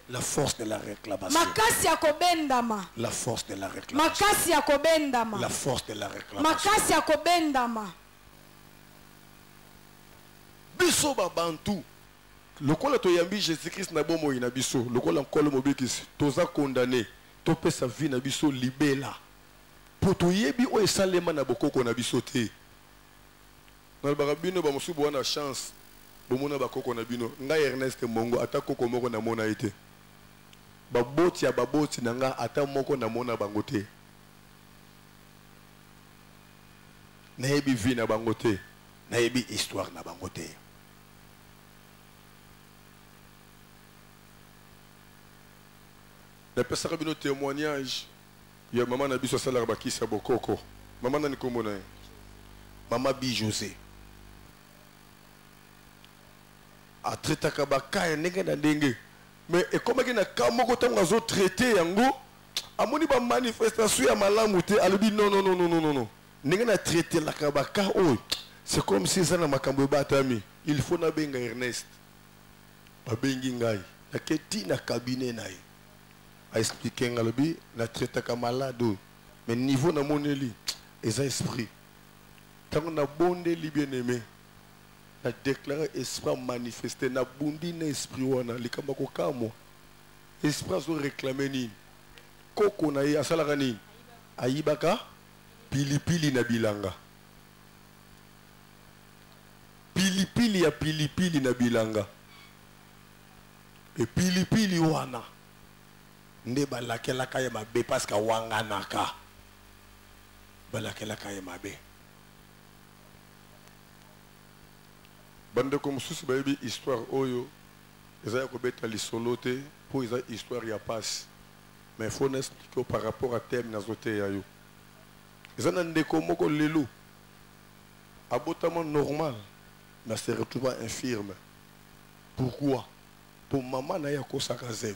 La force de la réclamation. La force de la réclamation. La force de la réclamation. Biso babantu. Lokola toyambi Jésus-Christ na bomo ina biso. Lokola nkolo mobekisi. Toza condamné. Tope sa vie na biso libela. Poto yebi o esalema na bokoko na biso te. Na barabino ba musubu wana chance. Bomona bakoko na bino. Nga Ernest Mongo atako moko na mona ete. baboti ya baboti nanga ata moko na mona bangote na yebi vie na bangote na yebi histoire na bangote. Na pesaka bino témoignage ya maman na biso sala bakisa bokoko. Maman na nikomona. Maman Bi José. A traité kabaka ya ndenge na ndenge. Mais et comme na kamoko tanga zo traité yango amoni ba manifestation ya malamu te alobi non non non non non non. Ndenge na traité la kabaka oh c'est comme si ça na makambo batami. Il faut na benga Ernest. Ba bengi ngai. Na keti na cabinet naï. A expliqué ngalobi na traité ka malade mais niveau na moneli et esprit tant na bonde li bien aimé na déclarer esprit manifesté na bundi na esprit wana likamba ko kamo esprit zo réclamer ni koko na ye asalaka ni ayibaka pilipili na bilanga pilipili ya pilipili na bilanga et pilipili wana nde balakela kaya mabe parce que wanganaka balakela kaya mabe bande comme sous baby histoire oyo eza ko beta lisolo te pour eza histoire ya passe mais faut n'expliquer par rapport à thème na zote ya yo eza na ndeko moko lelo abotama normal mais se retrouve infirme. Pourquoi? Pour maman na ya ko sakazem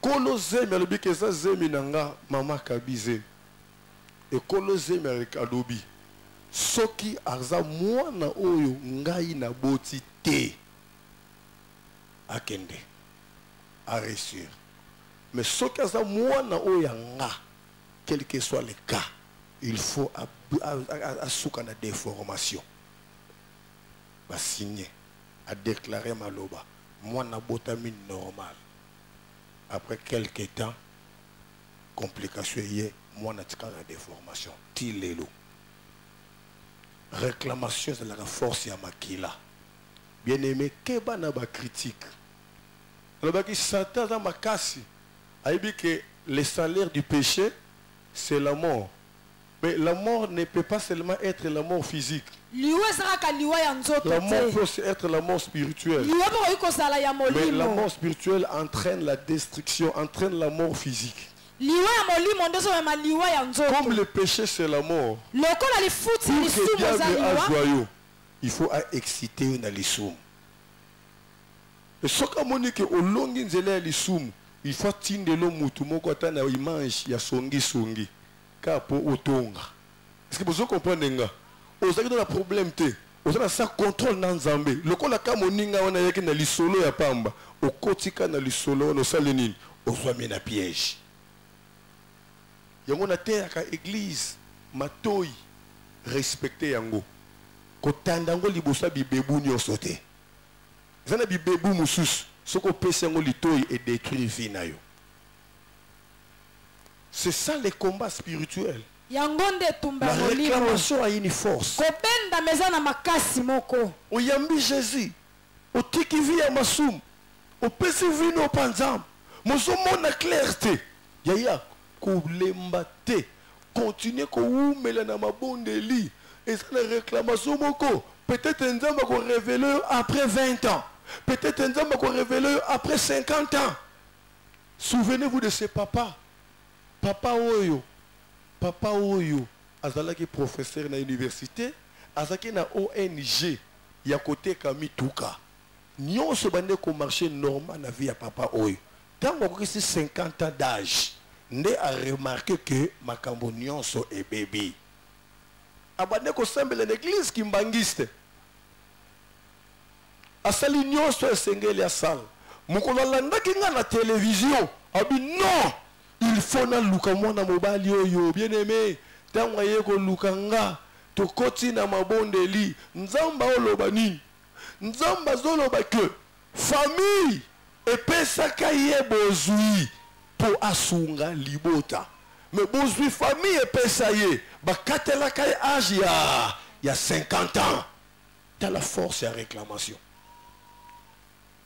kolo zemi alobi ke eza zemi nanga mama kabize e kolo zemi alobi soki aza mwana oyo ngai na boti te akende a réussir mais soki aza mwana oyo nga quel que soit le cas il faut asuka na déformation ba signer a déclarer maloba mwana botami normal. Après quelques temps, complication y moi n'a pas de déformation. Tilelo. Réclamation de la force ya makila. Bien aimé, keba na ba critique. Alors que Satan dans ma casse, a dit que le salaire du péché c'est la mort. Mais la mort ne peut pas seulement être la mort physique. La mort peut aussi être la mort spirituelle. Mais la mort spirituelle entraîne la destruction, entraîne la mort physique. Comme le péché c'est la mort. Pour que diable a joyeux, il faut exciter dans les soum. Et ce que Monique au long de l'issoum, il faut tindre l'homme mutu moko tana image ya songi songi. Kapo otonga. Est-ce que vous comprenez nga? Vous avez un problème te. Vous avez ça contrôle dans Zambé. Le ko la kamoninga wana yeke na lisolo ya pamba. O kotika na lisolo no salenine. O soit na piège. Yango na terre ka église matoi respecter yango. Ko tandango libosa bibebu nyonso te. Zana bibebu mususu. Soko pesa yango litoi et détruire vie na yo. C'est ça le combat spirituel. La réclamation a une force. O yambi Jésus. O tiki vi ya masum. O pesi vi no panzam. Mozo mona clarté. Yaya ko lemba te. Continuer ko umela na mabonde li. Et ça la réclamation moko. Peut-être nzamba ko révéler après 20 ans. Peut-être nzamba ko révéler après 50 ans. Souvenez-vous de ce papa. Papa Oyo, azalaki professeur na université, azalaki na ONG, ya côté Kamituka. Nyonso bande ko marché normal na vie ya Papa Oyo. Tant qu'on a 50 ans d'âge, nde a remarqué que makambo nyonso est bébé. Abande ko sembele l'église kimbangiste. Asali nyonso esengeli ya sala. Mukolo landaki nga na télévision, abi non. Il faut na luka mwana mobali oyo bien aimé tango yeko lukanga to koti na mabonde li nzamba oloba nini nzamba zoloba que famille epesaka ye bozwi po asunga libota mais bozwi famille epesa ye bakatelaka ye âge ya 50 ans. T'as la force et la réclamation.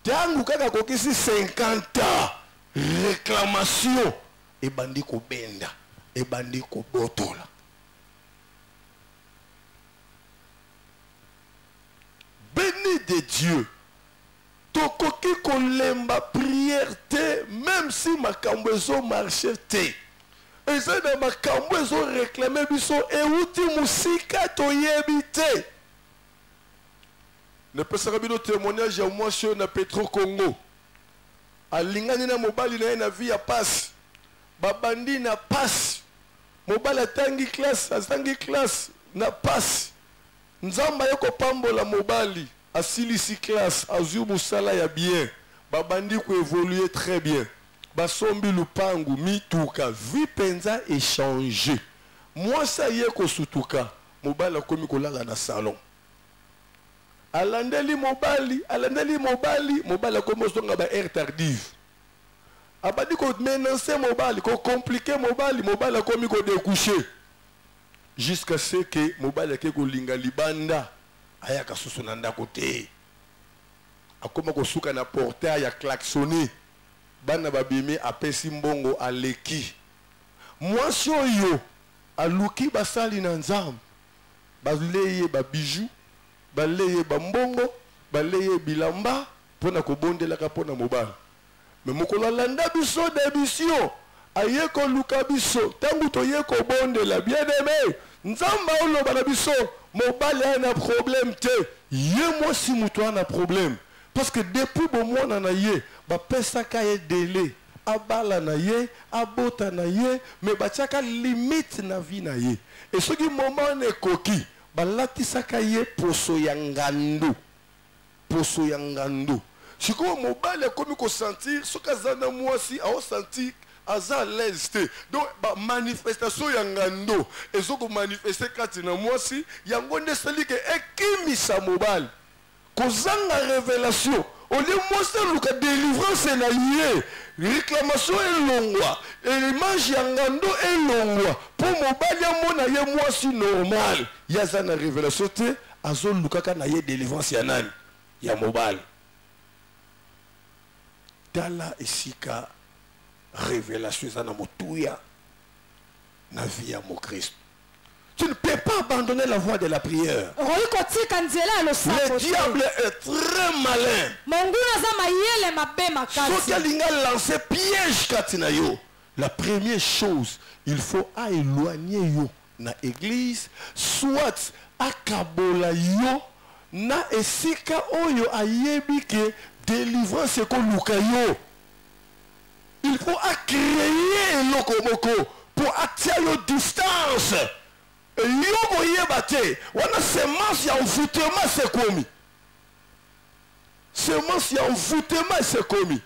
Tangu kaka kokisi 50 ans. Réclamation. Et bandi ko benda. Et bandi ko botola. Béni de Dieu. Tokoki kolemba prière te. Même si ma kambezo marche te. Et ça dans ma kambezo réclamé biso. Et outi musika toyebi te. Ne peut pas dire témoignage à moi sur le Petro Congo. Alingani na mobali na vie ya passe. Babandi na passe. Mobali atangi classe na passe. Nzamba yoko pambola mobali asilisi classe azu musala ya bien. Babandi ko évoluer très bien. Basombi lupangu mituka vie penza échanger. Moi ça yé ko sutuka mobali akomi kolala na salon. Alandeli mobali akomi zonga ba air tardive. Abadi ko menacer mobali, ko compliquer mobali akomi ko découcher. Jusqu'à ce que mobali ke ko linga libanda ayaka susunanda côté. Akoma ko suka na portail ya klaxonner. Bana babimi apesi mbongo aleki. Mwasi oyo aluki basali na nzambe. Baleye ba bijou baleye bambongo baleye bilamba pona ko bondela ka pona mobali mais mokolo landa biso démission aye ko luka biso tangu to ye ko bondela bien aimé nzamba oloba na biso mobali ana problème te ye moi si muto ana problème parce que depuis bon mona na ye ba pesa ka ye délai abala na ye abota na ye mais batiaka limite na vie na ye et ce qui moment ne koki balatisaka ye poso ya ngando sikoyo mobali akomi kosentir soki aza na mwasi aosentir aza à l'aise te donc manifestation ya ngando ezokomanifeste kati na mwasi yango nde esali ke ekimisa mobali kozanga révélation olie mwasi aluka délivrance na ye réclamation elongwa image ya ngando elongwa po mobali amona ye mwasi normal yaza na révélation te azolukaka na ye délivrance ya nani ya mobali tala esika révélation eza na motuya na vie ya Christ. Tu ne peux pas abandonner la voie de la prière. Le diable est très malin. Lancer piège katinayo. La première chose, il faut éloigner yo na église, soit akabola yo na esika oyo ayebi ke délivrance ko luka yo. Il faut créer lokomoko pour attirer yo distance. Et yo yebate, wana semence ya envoûtement c'est commis. Semence ya envoûtement c'est commis.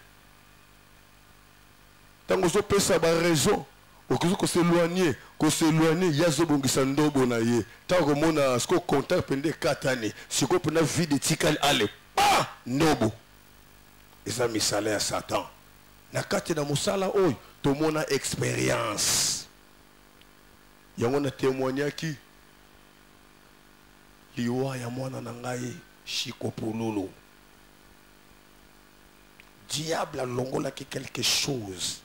Tango zo pesa ba raison, okozo ko s'éloigner, yazo bongisa ndobo na ye. Tango mona sko contact pende 4 années, siko pena vie de tikal ale. Ah, ndobo. Eza misala ya Satan. Na kati na musala oyo to mona expérience. Yango na témoignaki liwa ya mwana na ngai Shiko Pululu. Diable a longola quelque chose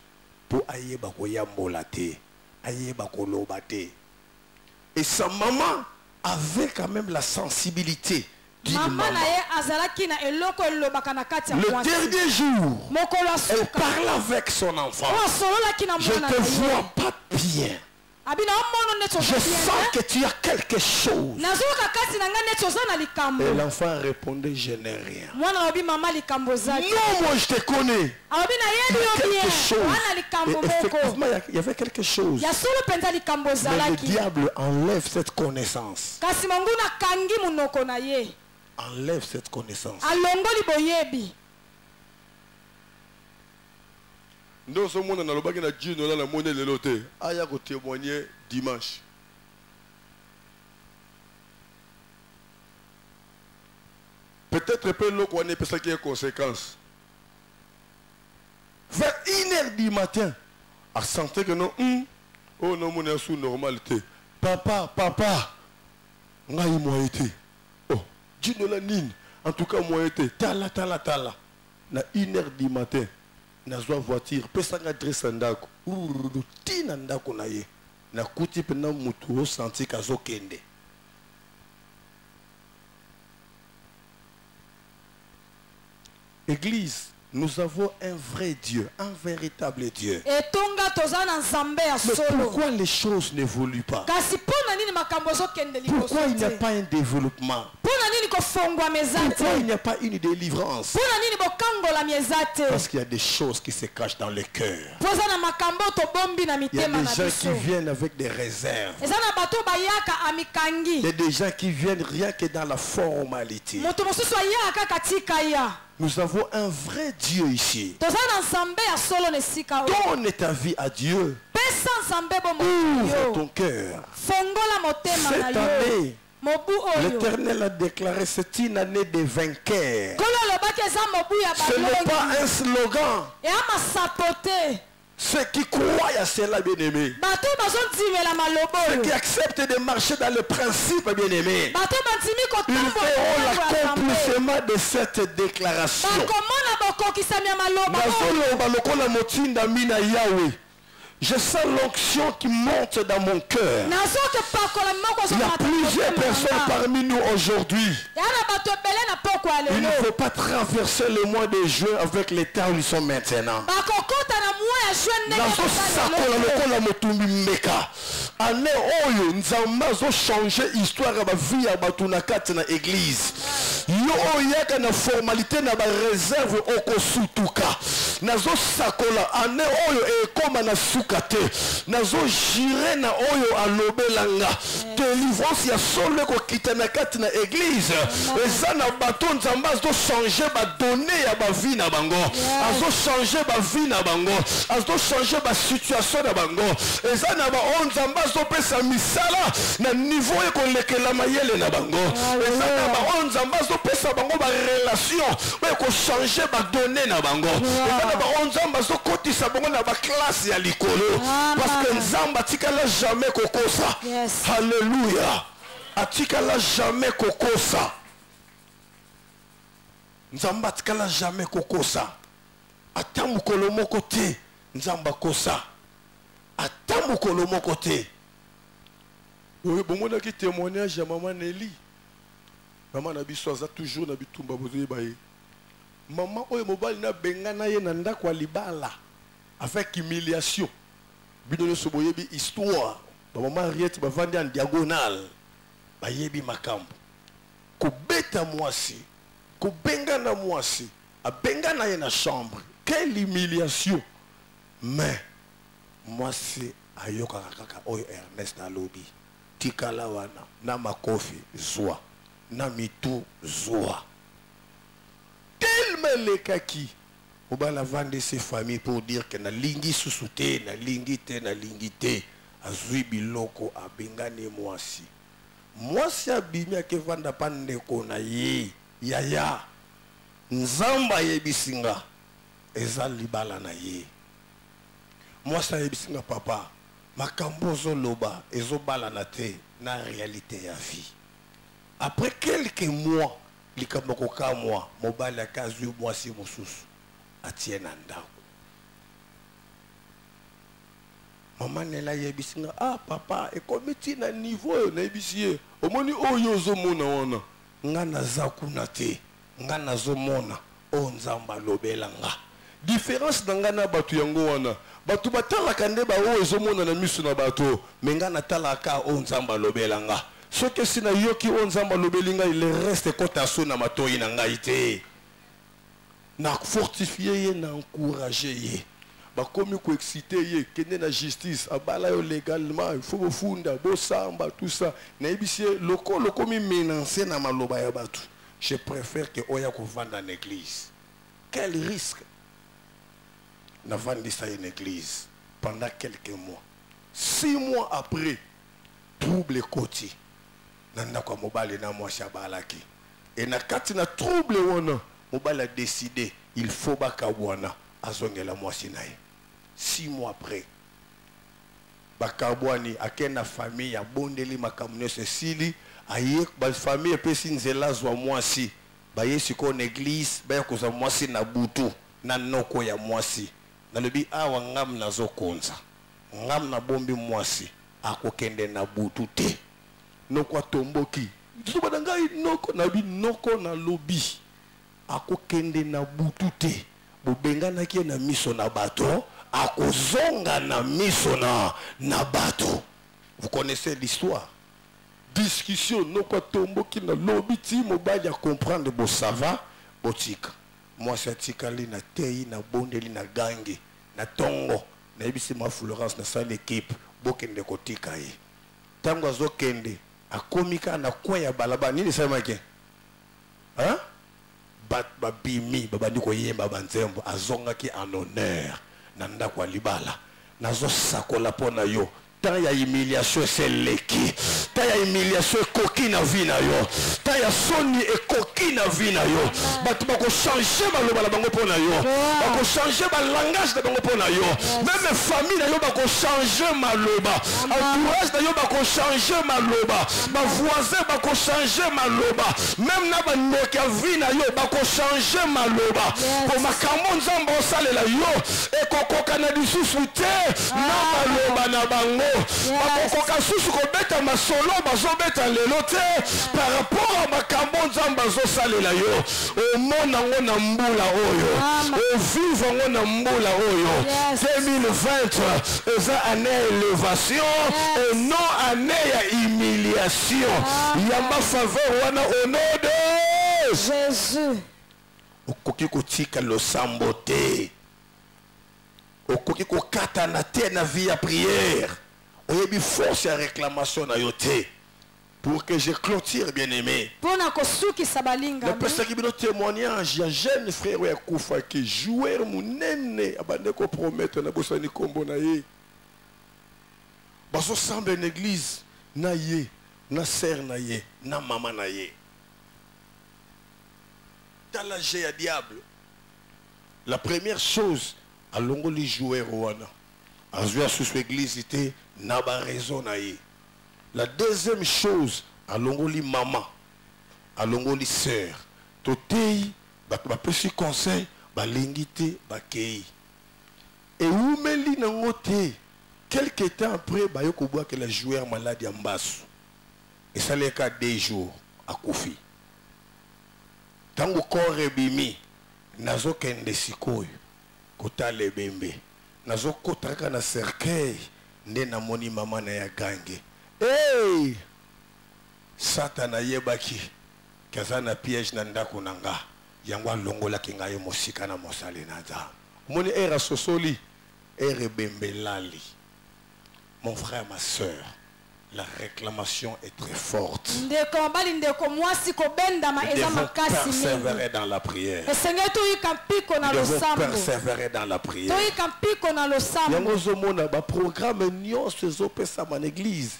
pour ayeba ko yambola te, ayeba ko loba te. Et sa maman avait quand même la sensibilité. Le dernier jour, elle parle avec son enfant. Je te vois pas bien. Je sens que tu as quelque chose. Et l'enfant répondait, je n'ai rien. Non, moi je te connais. Il y a quelque chose. Et effectivement, il y avait quelque chose. Mais le diable enlève cette connaissance. Enlève cette connaissance. Nous sommes dans le bac de Dieu, nous avons la monnaie de l'autre. Aya ko témoigner dimanche. Peut-être que l'eau qu'on est ça qui est conséquence. Vers 1h du matin, à sentir que non, oh non, mon est sous normalité. Papa, on a eu moi été. Oh, Dieu nous l'a nine. En tout cas, moi été. Tala. na 1h du matin nazwa voiture pesanga adresse ndako tina ndako na ye na kuti pena mutu o senti kazo kende. Église, nous avons un vrai Dieu, un véritable Dieu. Mais pourquoi les choses n'évoluent pas? Pourquoi il n'y a pas un développement? Pourquoi il n'y a pas une délivrance? Parce qu'il y a des choses qui se cachent dans le cœur. Il y a des gens qui viennent avec des réserves. Il y a des gens qui viennent rien que dans la formalité. Nous avons un vrai Dieu ici. Donne ta vie à Dieu. Ouvre ton cœur. Cette année, l'Éternel a déclaré c'est une année de vainqueurs. Ce n'est pas un slogan. Ceux qui croient à cela, bien-aimés. Ceux qui acceptent de marcher dans le principe, bien-aimés. Ils feront l'accomplissement de cette déclaration. Je sens l'onction qui monte dans mon cœur. Il y a plusieurs personnes parmi nous aujourd'hui. Il ne faut pas traverser le mois de juin avec l'état où ils sont maintenant. Année oyo nzamba zo changer histoire ya ba vie ya batu na kati na église. Yo oyaka na formalité na ba réserve okosutuka. Nazo sakola année oyo ekoma na sukate. Nazo jire na oyo alobelanga. Délivrance ya solo ko kita na kati na église. Eza na bato nzamba zo changer ba donner ya ba vie na bango. Azo changer ba vie na bango. Azo changer ba situation na bango. Eza na ba nzamba pesa misala na niveau ekolekela mayele na bango. Ezana ba onzamba zo pesa bango ba relation ko changer ba donner na bango. Ezana ba onzamba zo kotisa bango na ba classe ya likolo parce que nzamba tikala jamais kokosa. Alléluia. Atikala jamais kokosa. Nzamba tikala jamais kokosa. Ata mukolo moko te nzamba kosa. Ata mukolo moko te. Oui, bon, on a qui témoignage à maman Nelly. Maman n'a pas toujours na bitumba bozoye baye. Maman oyo mobali na bengana ye na ndako alibala avec humiliation. Bidone soboye bi histoire. Maman Henriette ba vandi en diagonale. Bayebi makambo. Ko beta mwasi. Ko bengana mwasi. A bengana ye na chambre. Quelle humiliation. Mais mwasi ayoka kaka oyo Ernest na lobby. Tikala wana na makofi zwa na mitu zwa tellement les kaki on va la vendre ses familles pour dire que na lingi susute na lingi te azui biloko abengane mwasi abimi akevanda pandeko na ye yaya nzamba yebisinga eza libala na ye mwasi yebisinga papa makambozo loba ezobala na te na réalité ya vie. Après quelques mois likamoko ka mois mobali akazu mwasi mususu atie na ndako. Maman nela yebisinga papa ekomiti na niveau na yebisie omoni oyo ozomona wana nga nazakuna te nga nazomona o nzamba lobelanga. Différence dangana batu yango wana batu batalaka nde ba o ezomona na misu na bato menga na talaka o nzamba lobelanga soki sina yoki o nzamba lobelinga il reste kotaso na matoyi na ngai te na fortifier ye na encourager ye bakomi ko exciter ye kende na justice abala yo légalement il faut bofunda bosamba tout ça na ibisie loko komi menacer na maloba ya batu. Je préfère que oya ko vanda en église. Quel risque. N'a vendu ça une église pendant quelques mois. 6 mois après, trouble koti. Nanda kwa mobile na mwasha balaki. Et na kati na trouble wana, mobile a décidé, il faut baka wana azonge la mwasi nae. 6 mois après, bakabwani akena famille ya bondeli makamune Cécilie, aye ba famille pesi nzela zwa mwasi. baye siko en église baya koza mwasi na butu na noko ya mwasi na lobi awa ngam nazo konza ngam na bombi mwasi akokende na butu te noko atomboki tutu badangai noko na bi noko na lobi akokende na butu te bobenga ki na miso na bato akozonga na miso na bato. Vous connaissez l'histoire. Discussion noko atomboki na lobi ti mobali ya comprendre bo sava botika moi c'est tikali na tei na bondeli na gangi na tongo na ebisi ma Florence na sa l'équipe bokende kotika ye tango azokende akomika na kwaya balaba nini samake hein bat babimi babandi ko yemba banzembo azongaki en honneur na ndako libala nazo sakola pona yo ta ya humiliation c'est leki ta ya humiliation koki na vie na yo ta ya soni e koki na vie na yo batu bako changer baloba la bango pona yo bako changer ba langage na bango pona yo même famille na yo bako changer maloba entourage na yo bako changer maloba ba voisin bako changer maloba même na ba ndoki ya vie na yo bako changer maloba ko makambo nzambo osalela yo e kokoka na lisusu te na maloba na bango bakokoka susu kobeta masolo bazobeta lelo te par rapport à makambo nzambe azosalela yo omona ngo na mbula oyo ovivre ngo na mbula oyo 2020 eza année ya élévation et non année ya humiliation yamba faveur wana au nom de Jésus. okoki kotika losambo te okoki kokata na te na vie ya prière. Il y a force à réclamation na yote pour que je clôture bien aimé. Le pasteur qui me témoignage, il y a un jeune frère Koufa qui joueur munene abande ko promettre na bosani kombo na ye. Baso semble une église na ye, na sœur na ye, na maman na ye. Dans la jeu à diable. La première chose à longo les joueurs wana. A jouer sous l'église était n'a pas raison na ye. La deuxième chose à l'ongoli maman à l'ongoli sœur totei ba pesi conseil ba lingité ba kei et où meli na ngote quelque temps après ba yoko bois que la joueur malade ya mbasu et ça les cas 2 jours à Kofi tango corps ebimi nazo kende sikoyo kota le bembe nazo kotaka na cercueil nde na moni mama na ya gange hey satana yebaki kaza na piège na ndako nanga yango longola kinga ye mosika na mosale na za moni era sosoli ere bembelali. Mon frère, ma soeur, la réclamation est très forte. Nous devons persévérer dans la prière. Nous devons persévérer dans la prière.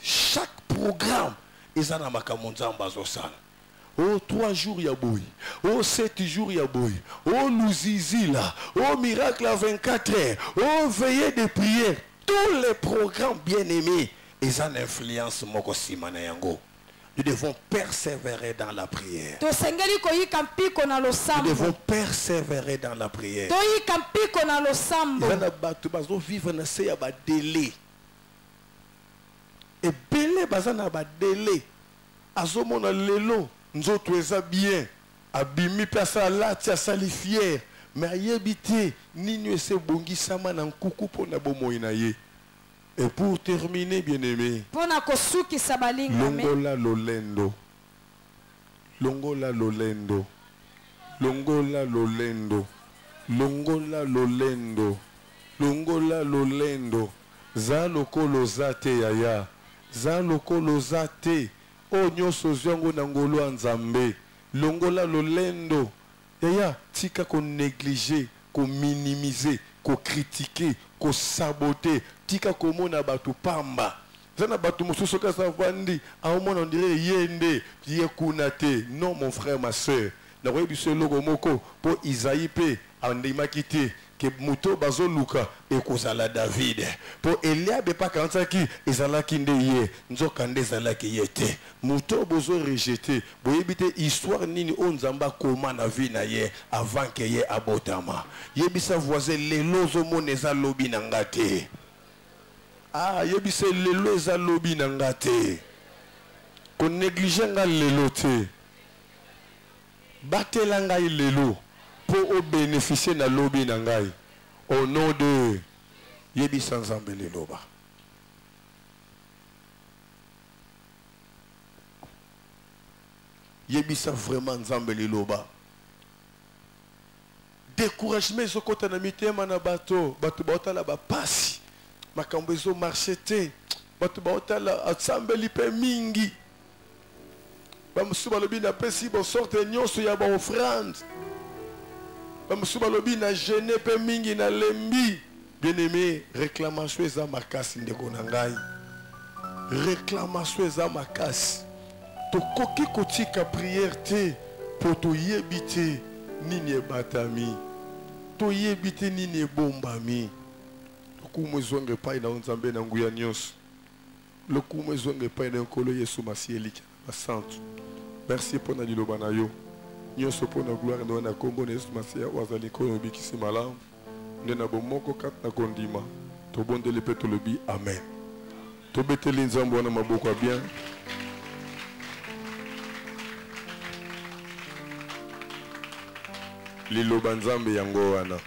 Chaque programme est un oh 3 jours ya boy, oh 7 jours ya boy, oh nous ici là, oh miracle à 24 heures, oh veillée de prière. Tous les programmes bien-aimés, ils ont une influence moko simana yango. Nous devons persévérer dans la prière. Nous devons persévérer dans la prière. Vivre dans ce délai. Et belé bazana ba délai. Azomona lelo nzoto eza bien. Abimi pesa la tia sali fier. Mais ayebité nini ese bongi sama na nkuku pona bomoyi na ye. Et pour terminer, bien-aimé, Longola Lolendo, Longola Lolendo, Longola Lolendo, Longola Lolendo, Longola Lolendo, Zaloko Lozate Yaya, Zaloko Lozate, Onyo Soziongo Nangolo Anzambe, Longola Lolendo, Yaya, tika qu'on négliger, qu'on minimiser, qu'on critiquer, qu'on saboter. Tika komona batu pamba zana batu mosusu ka savandi aomona on dirait yende yekunate. Non mon frère ma soeur na rebi ce logo moko po Isaïe pe andimaki te que moto bazo luka ekozala David pour Eliab pas kanzaki ezalaki nde ye nzoka nde ezalaki ye te moto bozo rejeter boyebite histoire nini onzamba koma na vie na ye avant que ye abotama yebisa voisin lelo zo moneza lobi na ngate ah yebisa lelo eza lobi na ngate ko négliger nga lelo te batela ngai lelo pour bénéficier na lobi na ngai au nom de yebisa nzambe leloba yebisa vraiment nzambe leloba découragement ezokota na mitema na bato baotala bapasi makambo ezo marché te bato baotala asambeli mpe mingi bamosusu balobi na pesi bosorte nyonso ya baofrande bamosusu balobi na gene mpe mingi na lembi bien-aimé réclamation eza makasi ndeko na ngai réclamation eza makasi tokoki kotika prière te po toyebi te nini ebatami toyebi te nini ebombami lokumu ezonga epai na nzambe na nguya nyonso lokumu ezonga epai na nkolo yesu masihi eliki basantu merci mpona liloba na yo nyonso mpona gloire na yo na kombo na yesu masihi wazali nkolo obikisi malamu nde na bomoko kati na kondima tobondeli mpe tolobi amen tobeteli nzambe wana maboko ya bien liloba nzambe yango wana